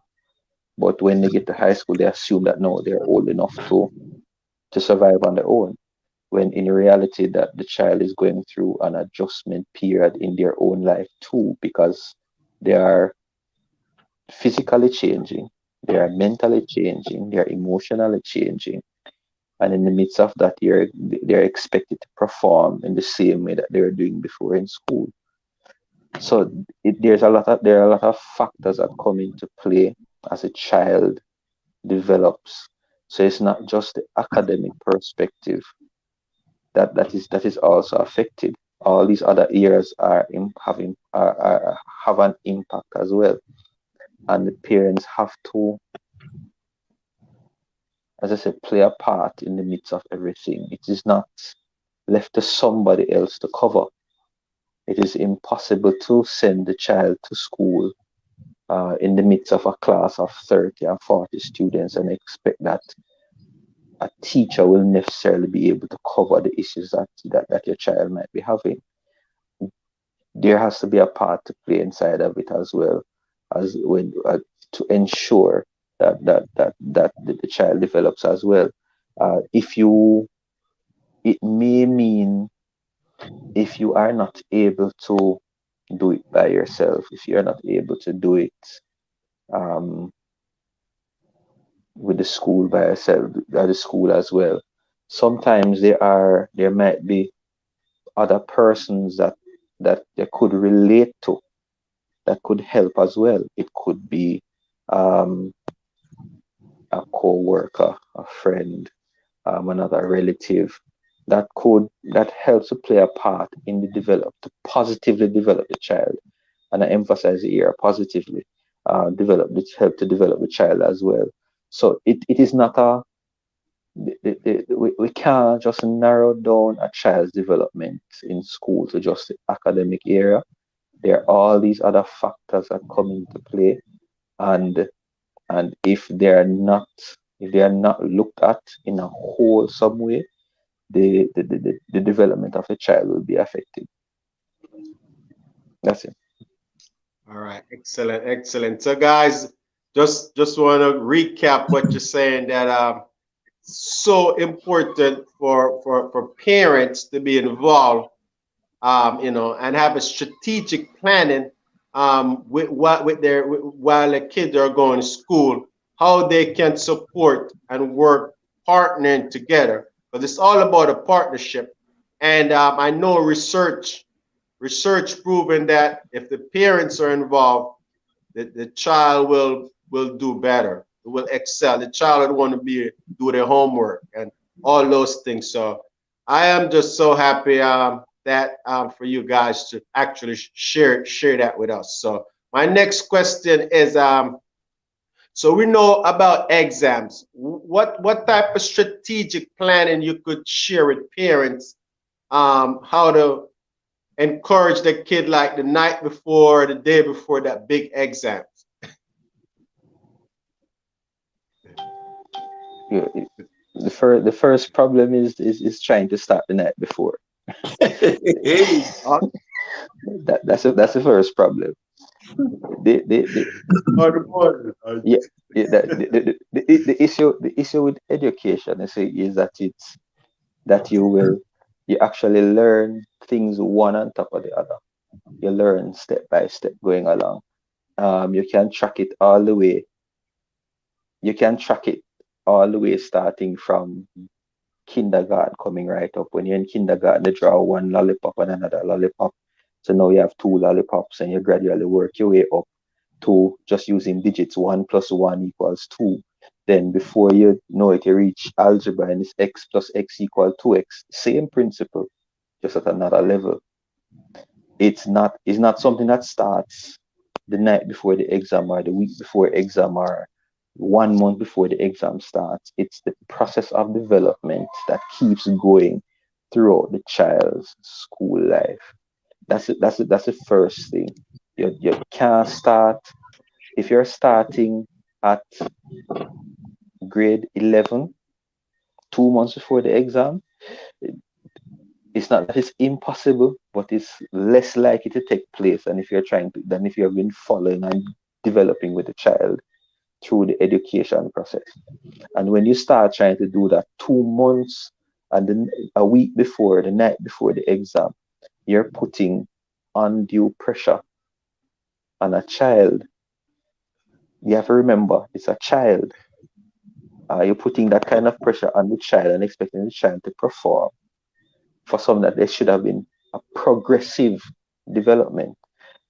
But when they get to high school, they assume that no, they're old enough to survive on their own. When in reality that the child is going through an adjustment period in their own life too, because they are physically changing, they are mentally changing, they are emotionally changing, and in the midst of that, they're expected to perform in the same way that they were doing before in school. So there are a lot of factors that come into play as a child develops. So it's not just the academic perspective that is also affected. All these other areas have an impact as well, and the parents have to, as I said, play a part in the midst of everything. It is not left to somebody else to cover. It is impossible to send the child to school in the midst of a class of 30 or 40 students and expect that a teacher will necessarily be able to cover the issues that your child might be having. There has to be a part to play inside of it as well, as when to ensure that the child develops as well. If you It may mean if you are not able to do it by yourself, if you are not able to do it um, with the school by yourself, at the school as well. Sometimes there might be other persons that they could relate to that could help as well. It could be um, a co-worker, a friend, another relative that helps to play a part in the develop to positively develop the child. And I emphasize here positively help to develop the child as well. So it is not we can't just narrow down a child's development in school to just the academic area. There are all these other factors that come into play, and if they are not looked at in a wholesome way, the development of the child will be affected. That's it. All right, excellent, excellent. So, guys, just want to recap what you're saying that so important for parents to be involved, and have a strategic planning with while the kids are going to school, how they can support and work partnering together, because it's all about a partnership. And I know research proven that if the parents are involved, the child will do better. It will excel. The child will want to do their homework and all those things. So I am just so happy that for you guys to actually share that with us. So my next question is so we know about exams. What type of strategic planning you could share with parents, how to encourage the kid like the night before, the day before that big exam? The first problem is trying to start the night before. On That's the first problem. The the board. yeah, the issue with education is that it's that you actually learn things one on top of the other. You learn step by step going along. You can track it all the way. You can track it all the way starting from kindergarten coming right up. When you're in kindergarten, they draw one lollipop and another lollipop. So now you have two lollipops, and you gradually work your way up to just using digits. 1 + 1 = 2. Then before you know it, you reach algebra, and it's x plus x equal 2x. Same principle, just at another level. It's not something that starts the night before the exam or the week before exam or 1 month before the exam starts. It's the process of development that keeps going throughout the child's school life. That's the first thing. You can't start if you're starting at grade 11, 2 months before the exam. It's not that it's impossible, but it's less likely to take place than if you have been following and developing with the child through the education process. And when you start trying to do that 2 months and then a week before, the night before the exam, you're putting undue pressure on a child. You have to remember, it's a child. You're putting that kind of pressure on the child and expecting the child to perform for something that there should have been a progressive development.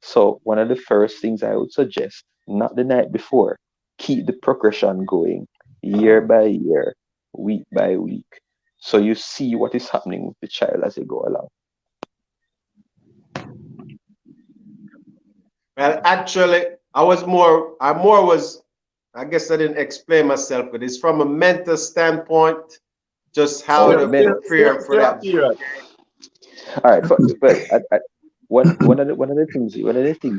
So one of the first things I would suggest, not the night before, keep the progression going year by year, week by week. So you see what is happening with the child as they go along. Well, actually, I guess I didn't explain myself, but it's from a mental standpoint, just how Oh, to men. prepare for that. All right. One of the things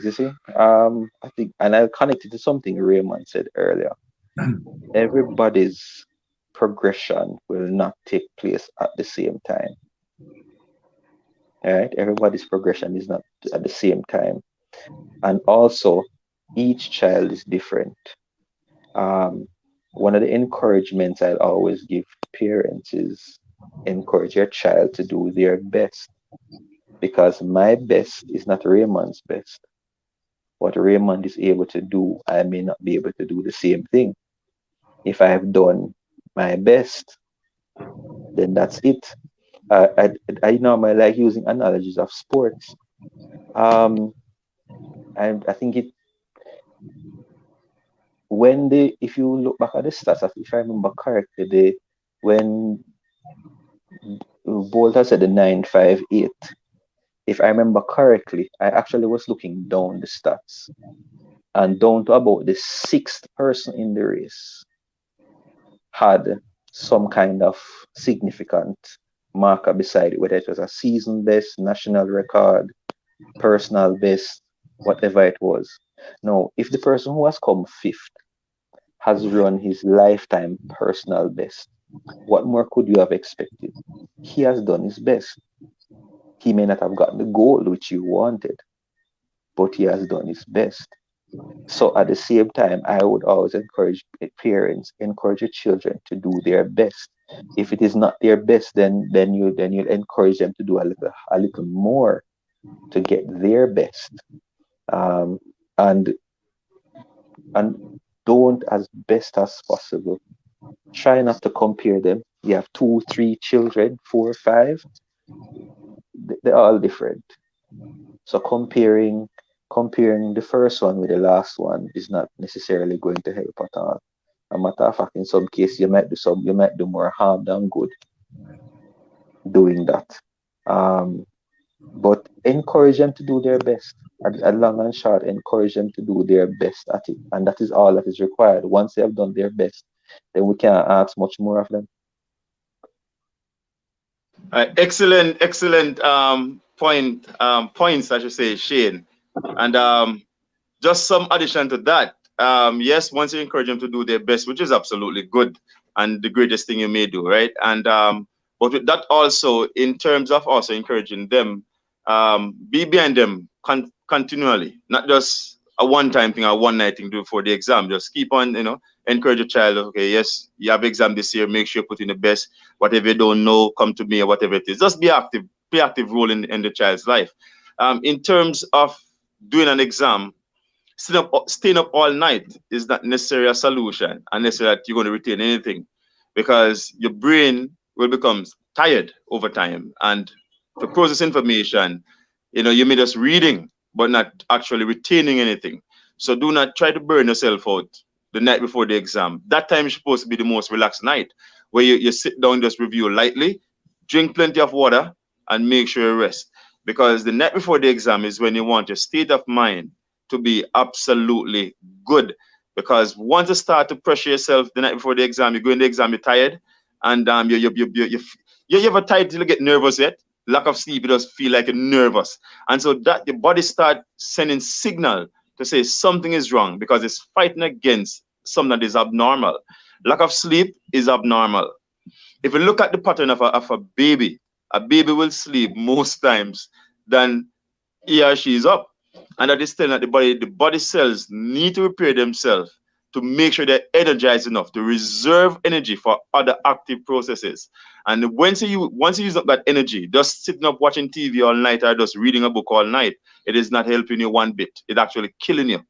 you see, I think, and I'll connect it to something Raymond said earlier. Everybody's progression will not take place at the same time. All right, everybody's progression is not at the same time, and also each child is different. Um, One of the encouragements I'll always give parents is encourage your child to do their best, because my best is not Raymond's best. What Raymond is able to do, I may not be able to do the same thing. If I have done my best, then that's it. I normally like using analogies of sports. Um, I think it when they if you look back at the stats, if I remember correctly, when Bolt said the 958, if I remember correctly, I actually was looking down the stats, and down to about the sixth person in the race had some kind of significant marker beside it, whether it was a season best, national record, personal best, whatever it was. Now, if the person who has come fifth has run his lifetime personal best, what more could you have expected? He has done his best. He may not have gotten the goal which you wanted, but he has done his best. So at the same time, I would always encourage parents, encourage your children to do their best. If it is not their best, then you encourage them to do a little more to get their best. Um, and and don't, as best as possible, try not to compare them. You have two, three children, four, five. They're all different. So comparing the first one with the last one is not necessarily going to help at all. A matter of fact, in some cases, you might do more harm than good doing that. Um, but encourage them to do their best. At long and short, encourage them to do their best at it, and that is all that is required. Once they have done their best, then we can't ask much more of them. Excellent points, I should say, Shane. And just some addition to that. Yes, once you encourage them to do their best, which is absolutely good and the greatest thing you may do, right? And but with that also, in terms of also encouraging them, be behind them continually, not just a one-time thing, a one-night thing do for the exam. Just keep on, encourage your child. Okay, yes, you have exam this year. Make sure you put in the best. Whatever you don't know, come to me or whatever it is. Just be active, role in the child's life. In terms of doing an exam, staying up all night is not necessarily a solution unless that you're going to retain anything, because your brain will become tired over time, and to process information, you may just reading but not actually retaining anything. So do not try to burn yourself out the night before the exam. That time is supposed to be the most relaxed night, where you sit down, just review lightly, drink plenty of water, and make sure you rest, because the night before the exam is when you want your state of mind to be absolutely good. Because once you start to pressure yourself the night before the exam, you go in the exam, you're tired, and you ever tired till you get nervous yet? Lack of sleep, you just feel like you're nervous. And so that your body start sending signal to say something is wrong, because it's fighting against something that is abnormal. Lack of sleep is abnormal. If you look at the pattern of a baby will sleep most times than he or she is up. And that is telling that the body cells need to repair themselves to make sure they're energized enough to reserve energy for other active processes. And once you use up that energy, just sitting up watching TV all night or just reading a book all night, it is not helping you one bit. It's actually killing you.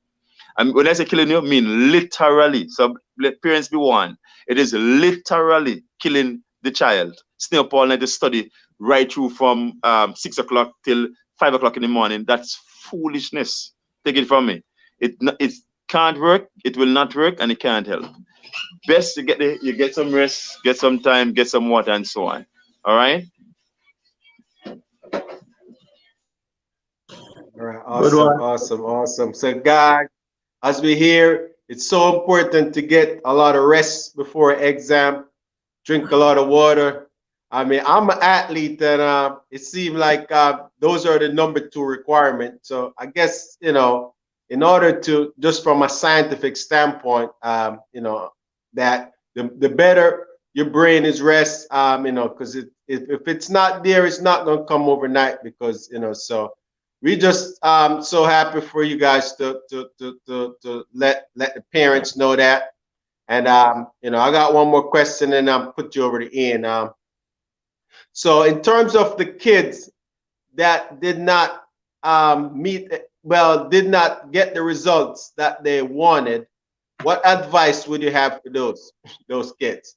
And when I say killing you, I mean literally. So let parents be warned. It is literally killing the child. Stay up all night to study right through from 6 o'clock till 5 o'clock in the morning. That's foolishness. Take it from me. It can't work. It will not work, and it can't help. Best you get some rest, get some time, get some water, and so on. All right. All right, awesome. So, guys, as we hear, it's so important to get a lot of rest before exam. Drink a lot of water. I mean, I'm an athlete, and it seems like those are the number 2 requirements. So I guess, in order to, just from a scientific standpoint, that the better your brain is rest, because if it's not there, it's not going to come overnight, because, so we just so happy for you guys to let the parents know that. And, I got one more question, and I'll put you over to Ian. So in terms of the kids that did not did not get the results that they wanted, what advice would you have for those kids?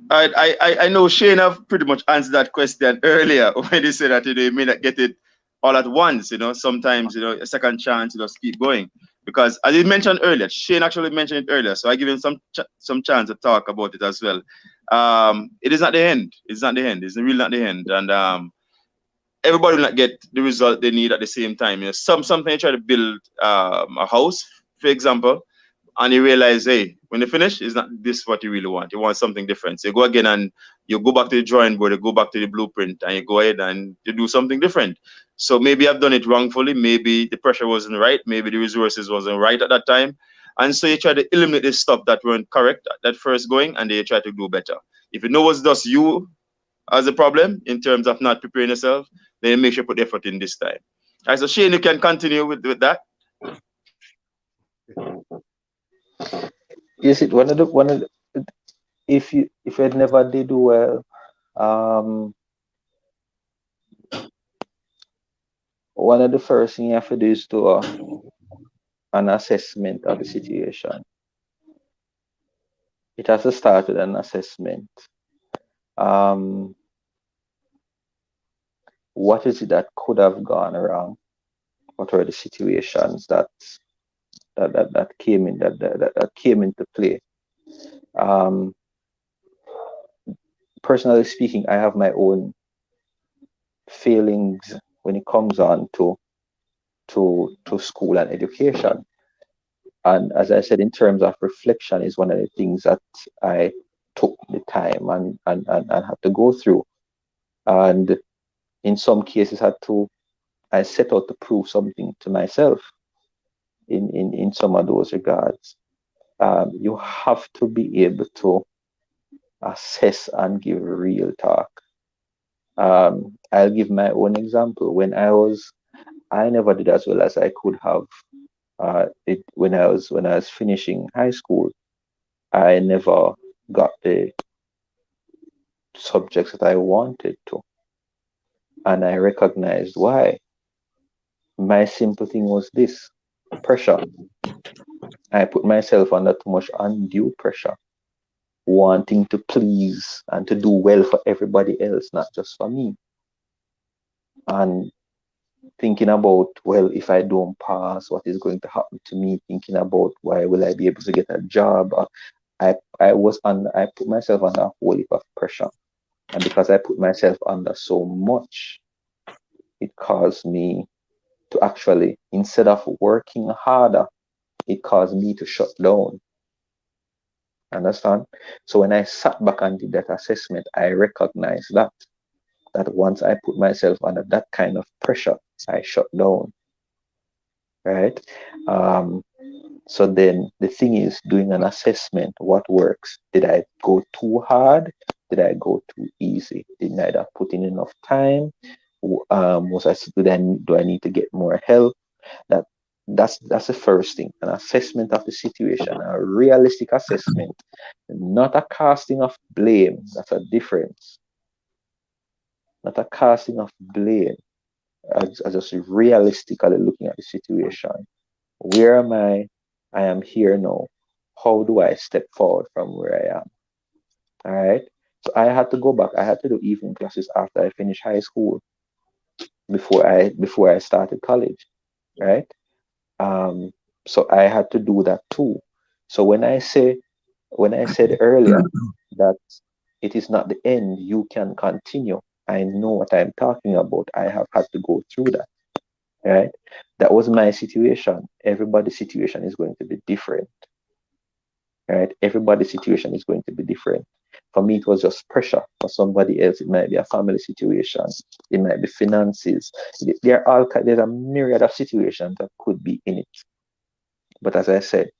I know Shane have pretty much answered that question earlier when he said that you may not get it all at once. Sometimes a second chance, just keep going, because as he mentioned earlier, Shane actually mentioned it earlier, so I give him some chance to talk about it as well. It is not the end. It's not the end. It's really not the end. And everybody will not get the result they need at the same time. You know, something you try to build a house, for example, and you realize, hey, when you finish, it's not this what you really want. You want something different. So you go again and you go back to the drawing board, you go back to the blueprint, and you go ahead and you do something different. So maybe I've done it wrongfully. Maybe the pressure wasn't right. Maybe the resources wasn't right at that time. And so you try to eliminate the stuff that weren't correct at that first going, and then you try to do better. If you know what's just you as a problem in terms of not preparing yourself, then you make sure you put effort in this time. All right, so Shane, you can continue with that. Yes, it one of the, if you never did well, um, one of the first thing you have to do is do an assessment of the situation. It has to start with an assessment. Um, what is it that could have gone wrong? What were the situations that came in that came into play? Um, Personally speaking, I have my own feelings when it comes on to school and education. And as I said, in terms of reflection, is one of the things that I took the time and had to go through. And in some cases, I set out to prove something to myself in some of those regards. You have to be able to assess and give real talk. I'll give my own example. I never did as well as I could have. When I was finishing high school, I never got the subjects that I wanted to, and I recognized why. My simple thing was this: pressure. I put myself under too much undue pressure, wanting to please and to do well for everybody else, not just for me. And thinking about, well, if I don't pass, what is going to happen to me? Thinking about, why will I be able to get a job? I put myself under a whole heap of pressure. And because I put myself under so much, it caused me to actually, instead of working harder, it caused me to shut down. Understand? So when I sat back and did that assessment, I recognized that once I put myself under that kind of pressure, I shut down. Right? So then the thing is doing an assessment. What works? Did I go too hard? Did I go too easy? Didn't I put in enough time? Do I need to get more help? That's the first thing. An assessment of the situation, a realistic assessment, not a casting of blame. That's a difference. Not a casting of blame. I just realistically looking at the situation. Where am I? I am here now. How do I step forward from where I am? All right. So I had to go back. I had to do evening classes after I finished high school before I started college. Right. So I had to do that too. So when I said earlier that it is not the end, you can continue. I know what I'm talking about. I have had to go through that. Right. That was my situation. Everybody's situation is going to be different. Right? Everybody's situation is going to be different. For me, it was just pressure. For somebody else, it might be a family situation. It might be finances. There's a myriad of situations that could be in it. But as I said,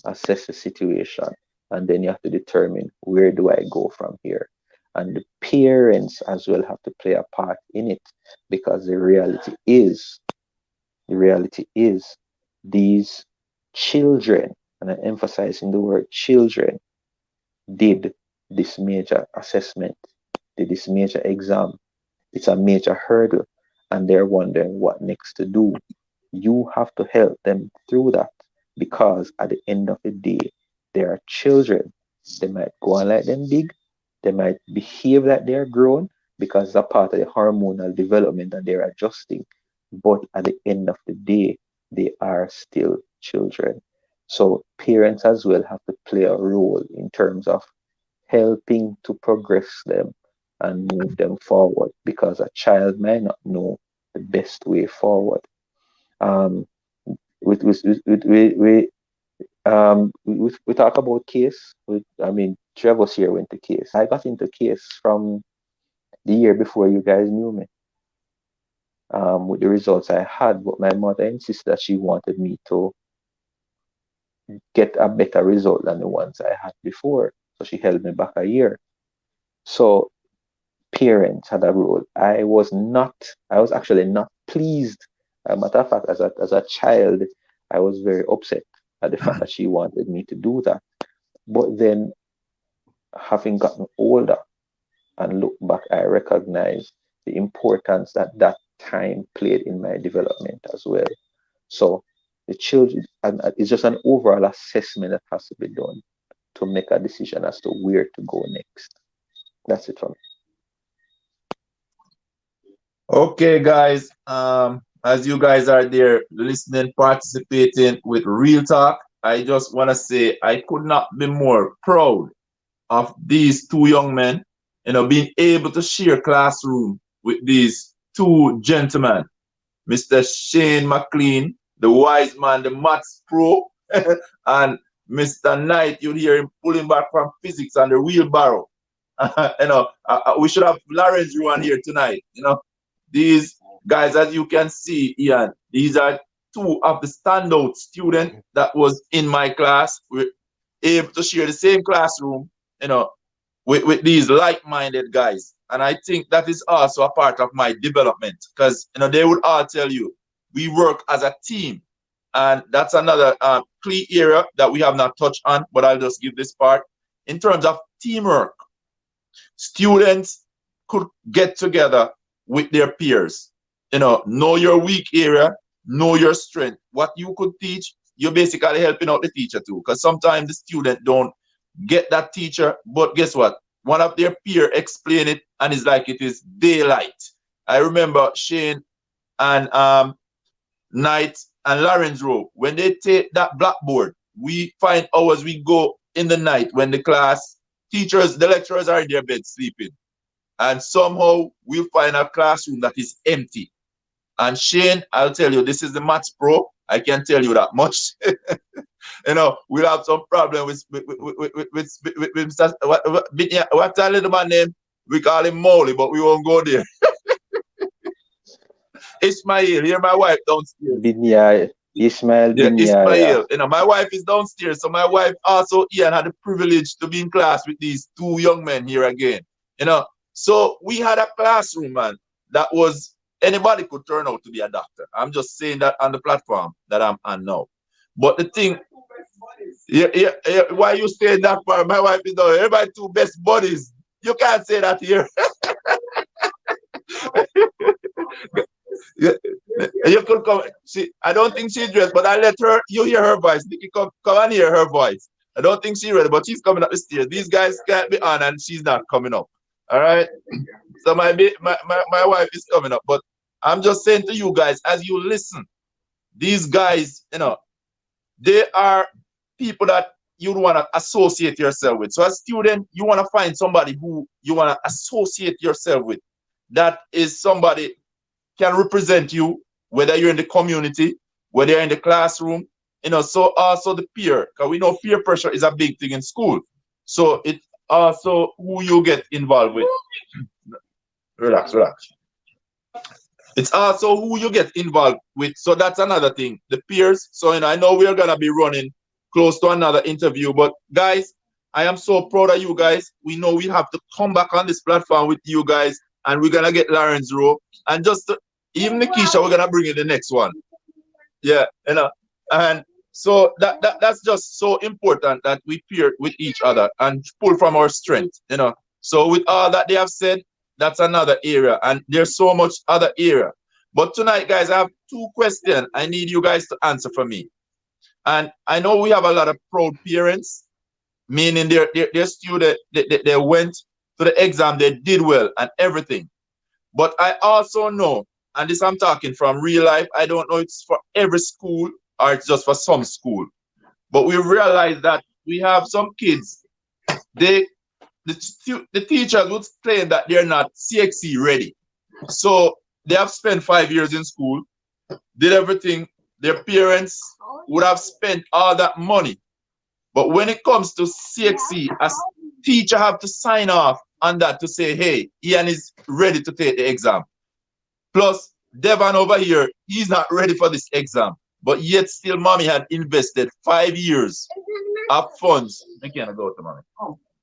assess the situation, and then you have to determine, where do I go from here? And the parents as well have to play a part in it, because the reality is these children, and I'm emphasizing the word children, did this major assessment, did this major exam. It's a major hurdle, and they're wondering what next to do. You have to help them through that, because at the end of the day, they are children. They might go on like them big, they might behave like they're grown, because it's a part of the hormonal development that they're adjusting. But at the end of the day, they are still children. So parents as well have to play a role in terms of helping to progress them and move them forward, because a child may not know the best way forward. Um, we talk about case. I mean, Trevor's here went to case. I got into case from the year before you guys knew me. With the results I had, but my mother insisted that she wanted me to get a better result than the ones I had before. So she held me back a year. So parents had a role. I was actually not pleased. As a matter of fact, as a child, I was very upset at the fact that she wanted me to do that. But then, having gotten older and look back, I recognize the importance that that time played in my development as well. So the children, and it's just an overall assessment that has to be done to make a decision as to where to go next. That's it from me. Okay, guys. As you guys are there listening, participating with Real Talk, I just want to say I could not be more proud of these two young men, being able to share classroom with these two gentlemen, Mr. Shane McLean, the wise man, the maths pro, and Mr. Knight, you hear him pulling back from physics and the wheelbarrow. We should have Lawrence Ruan here tonight. These guys, as you can see, Ian, these are two of the standout students that was in my class. We're able to share the same classroom, with these like-minded guys. And I think that is also a part of my development, because, they would all tell you, we work as a team. And that's another key area that we have not touched on, but I'll just give this part. In terms of teamwork, students could get together with their peers. Know your weak area, know your strength. What you could teach, you're basically helping out the teacher too. Because sometimes the student don't get that teacher, but guess what? One of their peer explain it, and it's like it is daylight. I remember Shane and Knight and Lawrence Rowe, when they take that blackboard, we find hours we go in the night when the lecturers are in their bed sleeping. And somehow we'll find a classroom that is empty. And Shane, I'll tell you, this is the maths pro. I can tell you that much. We'll have some problem with Mr. What's that little man name? We call him Molly, but we won't go there. Ismail, here my wife downstairs. Ismail Yeah, Binyaya. Ismail. My wife is downstairs. So my wife also, Ian, had the privilege to be in class with these two young men here again. So we had a classroom, man, that was, anybody could turn out to be a doctor. I'm just saying that on the platform that I'm on now. But the thing, why you saying that for? My wife is down. Everybody two best buddies. You can't say that here. You could come. I don't think she's dressed, but I let her. You hear her voice. Nikki, come and hear her voice. I don't think she's ready, but she's coming up the stairs. These guys can't be on, and she's not coming up. All right. So my wife is coming up, but I'm just saying to you guys, as you listen, these guys, they are people that you want to associate yourself with. So as a student, you want to find somebody who you want to associate yourself with. That is somebody can represent you, whether you're in the community, whether you're in the classroom, so also the peer, because we know peer pressure is a big thing in school. So it's also who you get involved with. Relax. It's also who you get involved with. So that's another thing, the peers. So, I know we're going to be running close to another interview, but guys, I am so proud of you guys. We know we have to come back on this platform with you guys, and we're going to get Lawrence Rowe. And even Nikisha, we're going to bring in the next one. Yeah, and so that's just so important that we pair with each other and pull from our strength, So with all that they have said, that's another area, and there's so much other area. But tonight, guys, I have two questions I need you guys to answer for me. And I know we have a lot of proud parents, meaning their student, they went to the exam, they did well and everything. But I also know, and this I'm talking from real life, I don't know if it's for every school or it's just for some school. But we realize that we have some kids, they the teachers would claim that they're not CXC ready. So they have spent 5 years in school, did everything. Their parents would have spent all that money. But when it comes to CXC, as teacher have to sign off on that to say, hey, Ian is ready to take the exam. Plus, Devon over here, he's not ready for this exam. But yet still mommy had invested 5 years of funds. I can't go to mommy.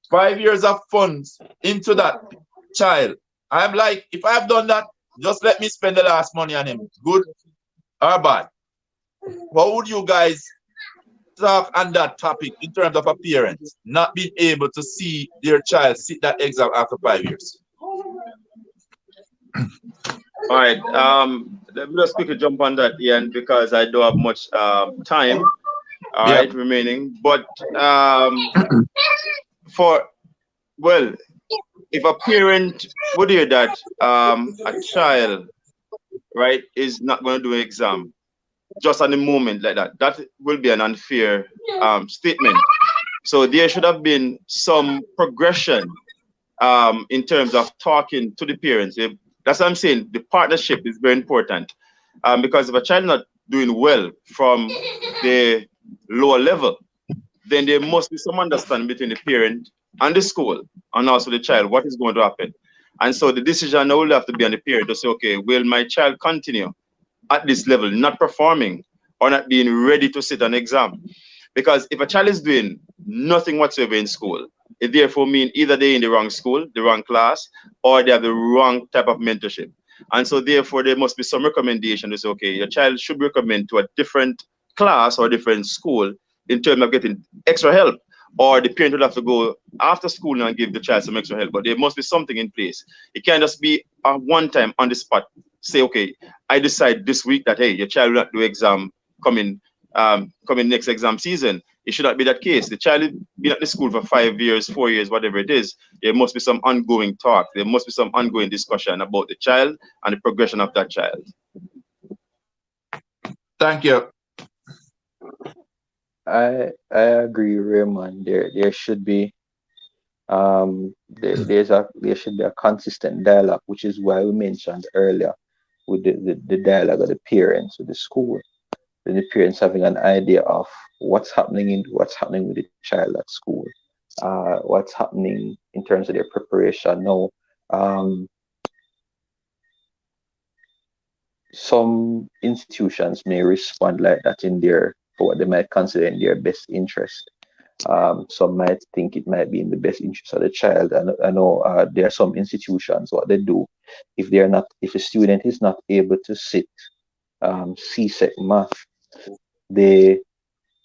5 years of funds into that child. I'm like, if I've done that, just let me spend the last money on him. Good or bad? How would you guys talk on that topic in terms of a parent not being able to see their child sit that exam after 5 years? All right. Let me just quickly jump on that, Ian, because I don't have much time. All Yeah. right, remaining. But for well, if a parent would hear that a child, right, is not going to do an exam just on the moment like that, that will be an unfair statement. So there should have been some progression in terms of talking to the parents. That's what I'm saying. The partnership is very important because if a child not doing well from the lower level, then there must be some understanding between the parent and the school and also the child what is going to happen. And so the decision now will have to be on the parent to say, okay, will my child continue at this level, not performing or not being ready to sit an exam? Because if a child is doing nothing whatsoever in school, it therefore means either they're in the wrong school, the wrong class, or they have the wrong type of mentorship. And so therefore there must be some recommendation to say, okay, your child should be recommended to a different class or different school in terms of getting extra help. Or the parent will have to go after school and give the child some extra help. But there must be something in place. It can't just be a one time on the spot. Say, okay, I decide this week that hey, your child will not do exam coming next exam season. It should not be that case. The child has been at the school for 5 years, 4 years, whatever it is. There must be some ongoing talk. There must be some ongoing discussion about the child and the progression of that child. Thank you. I agree, Raymond. There should be there should be a consistent dialogue, which is why we mentioned earlier with the dialogue of the parents with the school. Then the parents having an idea of what's happening with the child at school, what's happening in terms of their preparation. Now, some institutions may respond like that in their for what they might consider in their best interest. Some might think it might be in the best interest of the child. And I know there are some institutions what they do if a student is not able to sit CSEC math, they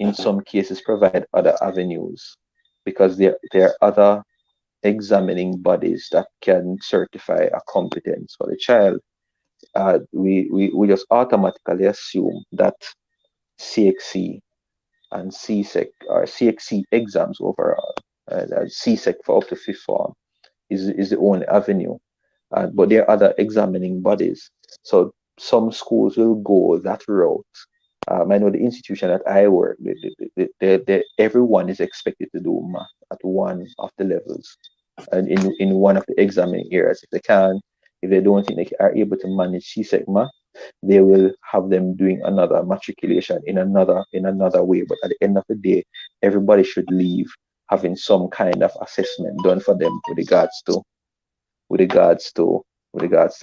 in some cases provide other avenues because there are other examining bodies that can certify a competence for the child. We just automatically assume that CXC and CSEC or CXC exams overall, CSEC for up to fifth form is the only avenue. But there are other examining bodies. So some schools will go that route. I know the institution that I work, everyone is expected to do math at one of the levels and in one of the examining areas. If they don't think they are able to manage CSEC math, they will have them doing another matriculation in another way. But at the end of the day, everybody should leave having some kind of assessment done for them with regards to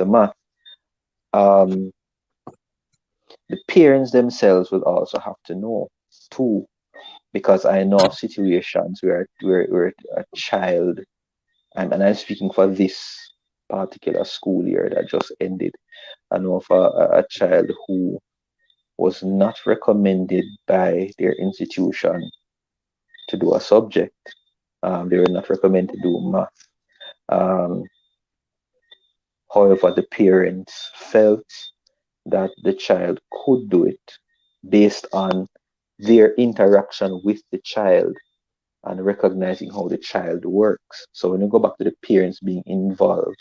math. The parents themselves will also have to know too, because I know of situations where a child, and I'm speaking for this particular school year that just ended. I know of a child who was not recommended by their institution to do a subject. They were not recommended to do math. However, the parents felt that the child could do it based on their interaction with the child and recognizing how the child works. So when you go back to the parents being involved,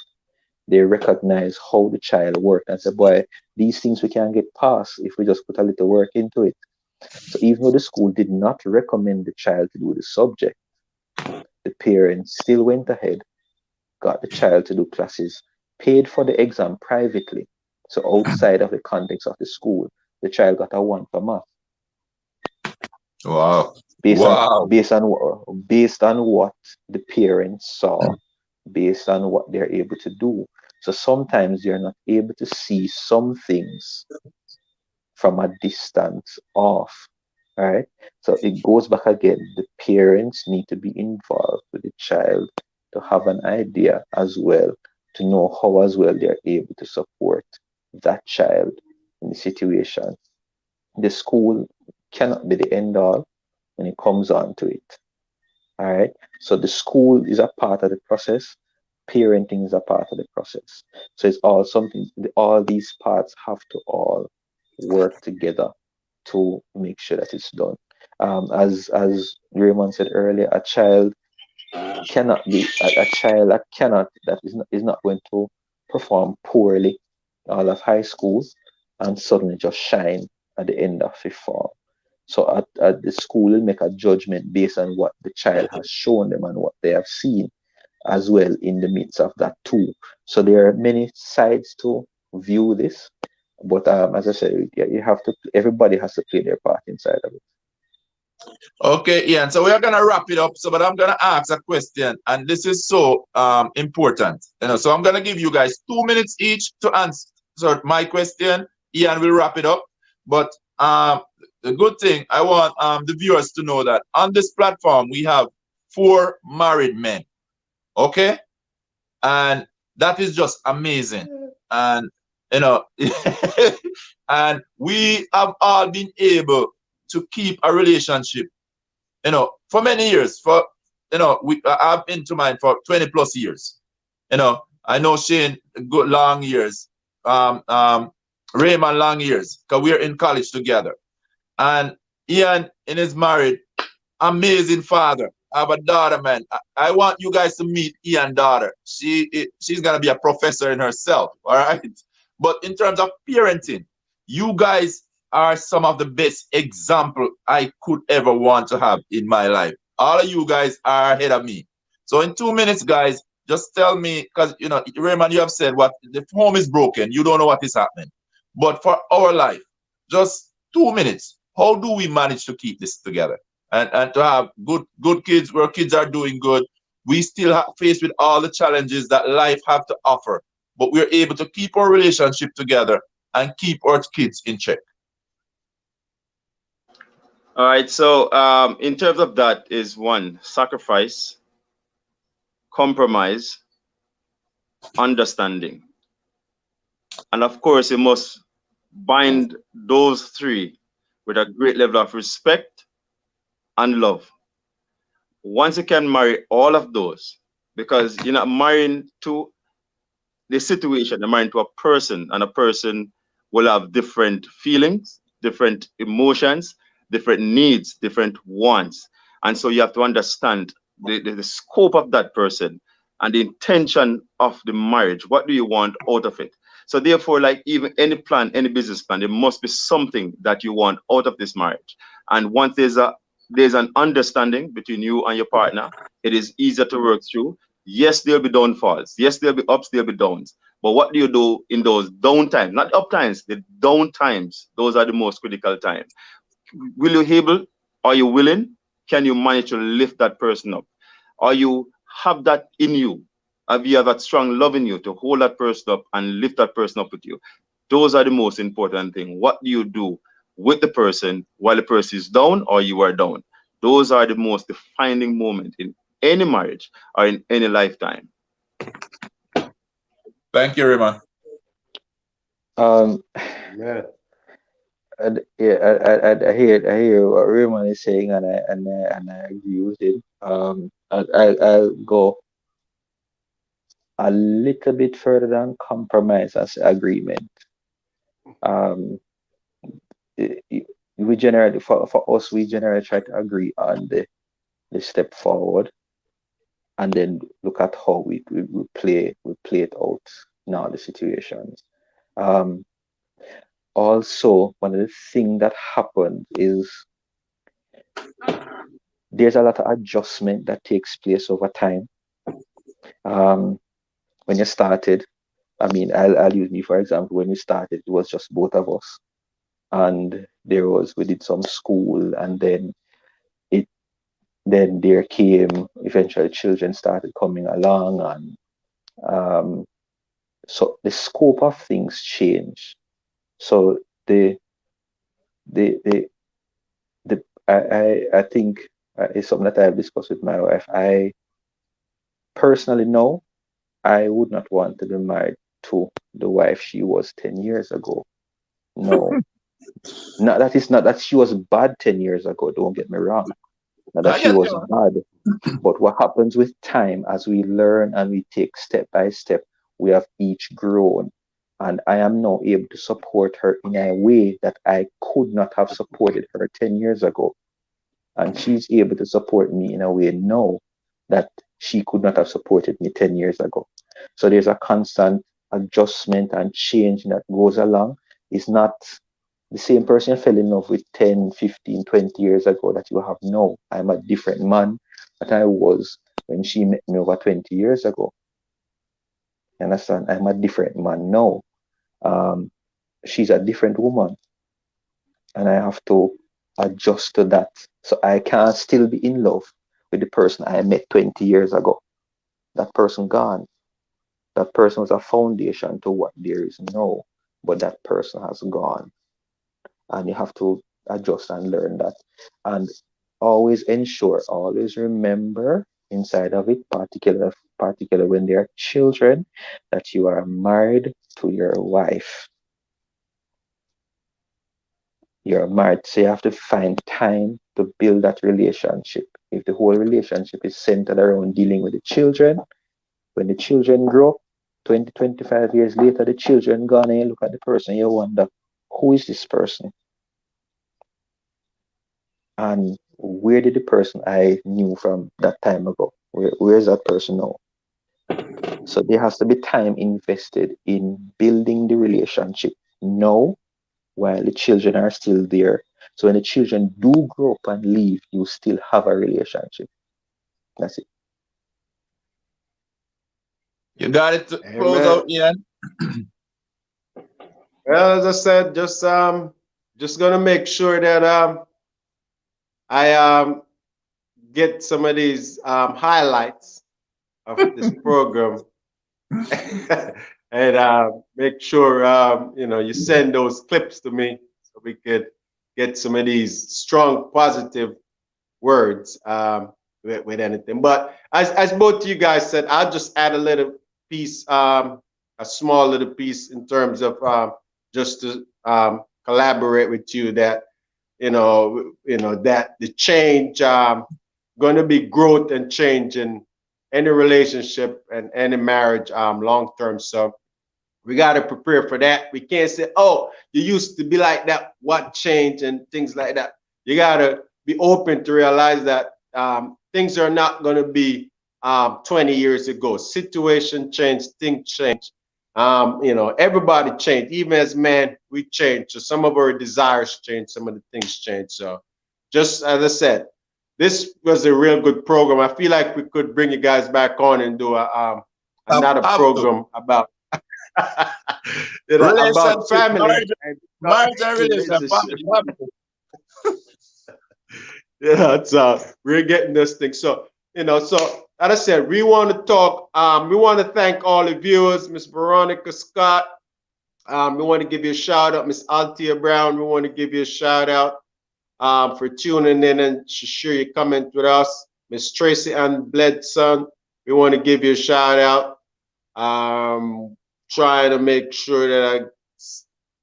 they recognize how the child works and say, boy, these things we can get past if we just put a little work into it. So even though the school did not recommend the child to do the subject, the parents still went ahead, got the child to do classes, paid for the exam privately. So outside of the context of the school, the child got a 1 for math Wow. based on Wow. based on based on what the parents saw, based on what they're able to do. So sometimes you're not able to see some things from a distance off. All right. So it goes back again. The parents need to be involved with the child to have an idea as well, to know how as well they're able to support that child in the situation. The school cannot be the end all when it comes on to it. All right. So the school is a part of the process. Parenting is a part of the process. So it's all something, all these parts have to all work together to make sure that it's done. As Raymond said earlier, a child cannot be a child that is not going to perform poorly all of high school and suddenly just shine at the end of the form. So at the school will make a judgment based on what the child has shown them and what they have seen as well in the midst of that too. So there are many sides to view this, but as I said, you have to. Everybody has to play their part inside of it. Okay, Ian. So we are gonna wrap it up. So, but I'm gonna ask a question, and this is so important. So I'm gonna give you guys 2 minutes each to answer my question. Ian will wrap it up. But the good thing I want the viewers to know that on this platform we have 4 married men. Okay, and that is just amazing. And and we have all been able to keep a relationship for many years. I've been to mine for 20 plus years. I know Shane good long years, Raymond long years, because we're in college together. And Ian is married, amazing father. I have a daughter, man. I want you guys to meet Ian's daughter. She's gonna be a professor in herself, all right? But in terms of parenting, you guys are some of the best example I could ever want to have in my life. All of you guys are ahead of me. So in 2 minutes, guys, just tell me, because Raymond, you have said what the home is broken. You don't know what is happening. But for our life, just 2 minutes. How do we manage to keep this together? And to have good kids where kids are doing good. We still faced with all the challenges that life have to offer, but we're able to keep our relationship together and keep our kids in check. All right. So in terms of that is one, sacrifice, compromise, understanding. And of course, you must bind those three with a great level of respect and love. Once you can marry all of those, because you're not marrying to the situation, you're marrying to a person, and a person will have different feelings, different emotions, different needs, different wants. And so you have to understand the scope of that person and the intention of the marriage. What do you want out of it? So therefore, like even any plan, any business plan, there must be something that you want out of this marriage. And once there's an understanding between you and your partner, it is easier to work through. Yes, there'll be downfalls. Yes, there'll be ups, there'll be downs. But what do you do in those down times? Not up times, the down times. Those are the most critical times. Will you able? Are you willing? Can you manage to lift that person up? Are you have that in you? Have you have that strong love in you to hold that person up and lift that person up with you? Those are the most important thing. What do you do with the person while the person is down or you are down? Those are the most defining moment in any marriage or in any lifetime. Thank you, Raymond. Um, Yeah. yeah, I hear what Raymond is saying, and I agree with it. I'll go a little bit further than compromise as agreement. Um, we generally for us we generally try to agree on the step forward and then look at how we play it out in all the situations. Um, Also, one of the things that happened is there's a lot of adjustment that takes place over time. When you started, I mean, I'll use me for example. When we started, it was just both of us, and we did some school, and it then there came eventually children started coming along, and so the scope of things changed. So the I think it's something that I've discussed with my wife. I personally know I would not want to be married to the wife she was 10 years ago. No. Not that she was bad 10 years ago, don't get me wrong. Not that I she get was you. bad. But what happens with time as we learn and we take step by step, we have each grown. And I am now able to support her in a way that I could not have supported her 10 years ago. And she's able to support me in a way now that she could not have supported me 10 years ago. So there's a constant adjustment and change that goes along. It's not the same person you fell in love with 10, 15, 20 years ago that you have now. I'm a different man that I was when she met me over 20 years ago. You understand? I'm a different man now. Um, she's a different woman, and I have to adjust to that. So I can't still be in love with the person I met 20 years ago. That person gone. That person was a foundation to what there is now, but that person has gone. And you have to adjust and learn that. And always ensure, always remember inside of it, particular when they are children, that you are married to your wife. You're married, so you have to find time to build that relationship. If the whole relationship is centered around dealing with the children, when the children grow up, 20, 25 years later, the children gone, and you look at the person, you wonder, who is this person? And where did the person I knew from that time ago? Where is that person now? So there has to be time invested in building the relationship now while the children are still there. So when the children do grow up and leave, you still have a relationship. That's it. You got it to close Amen. out, Ian. Well, as I said, just gonna make sure that I get some of these highlights of this program and make sure you send those clips to me so we could get some of these strong positive words with anything. But as both of you guys said, I'll just add a little piece, a small little piece in terms of just to collaborate with you that that the change going to be growth and change in any relationship and any marriage long term. So we got to prepare for that. We can't say, oh, you used to be like that, what changed and things like that. You got to be open to realize that things are not going to be 20 years ago. Situation changed, things change. Everybody changed. Even as men, we change. So some of our desires change, some of the things change. So just as I said, this was a real good program. I feel like we could bring you guys back on and do another Have to. program about about Relationship, family and marriage and relationship, relationship. family. Have to. Yeah, it's we're getting this thing. So so as I said, we want to talk. We want to thank all the viewers, Miss Veronica Scott. We want to give you a shout out, Miss Althea Brown. We want to give you a shout out for tuning in and share your comment with us, Miss Tracy Ann Bledson. We want to give you a shout out. Trying to make sure that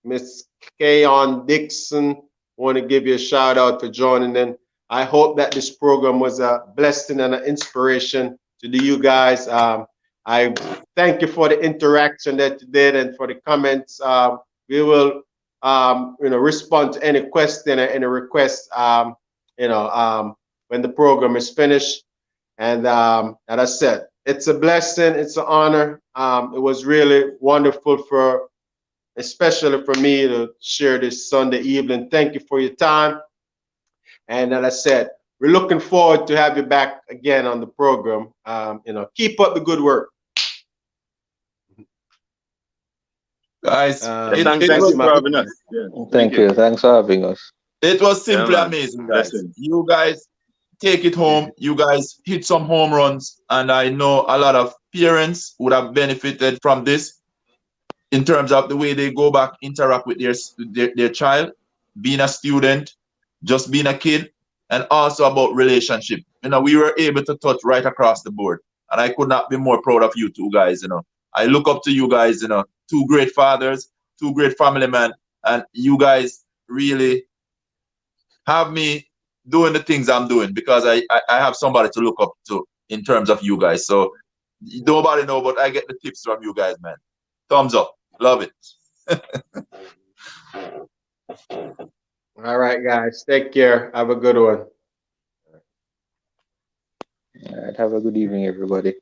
Miss Kayon Dixon, want to give you a shout out for joining in. I hope that this program was a blessing and an inspiration to you guys. I thank you for the interaction that you did and for the comments. We will, respond to any question or any request, when the program is finished. And as I said, it's a blessing. It's an honor. It was really wonderful especially for me to share this Sunday evening. Thank you for your time. And as I said, we're looking forward to have you back again on the program. Keep up the good work. Guys, Thanks it for was having us. Yeah. Thank you. Thanks for having us. it was simply man. amazing, guys. Blessings. You guys take it home. You guys hit some home runs, and I know a lot of parents would have benefited from this in terms of the way they go back, interact with their child, being a student, just being a kid, and also about relationship. We were able to touch right across the board. And I could not be more proud of you two guys. I look up to you guys, two great fathers, two great family men, and you guys really have me doing the things I'm doing because I have somebody to look up to in terms of you guys. So nobody know, but I get the tips from you guys, man. Thumbs up. Love it. All right, guys. Take care. Have a good one. All right, have a good evening, everybody.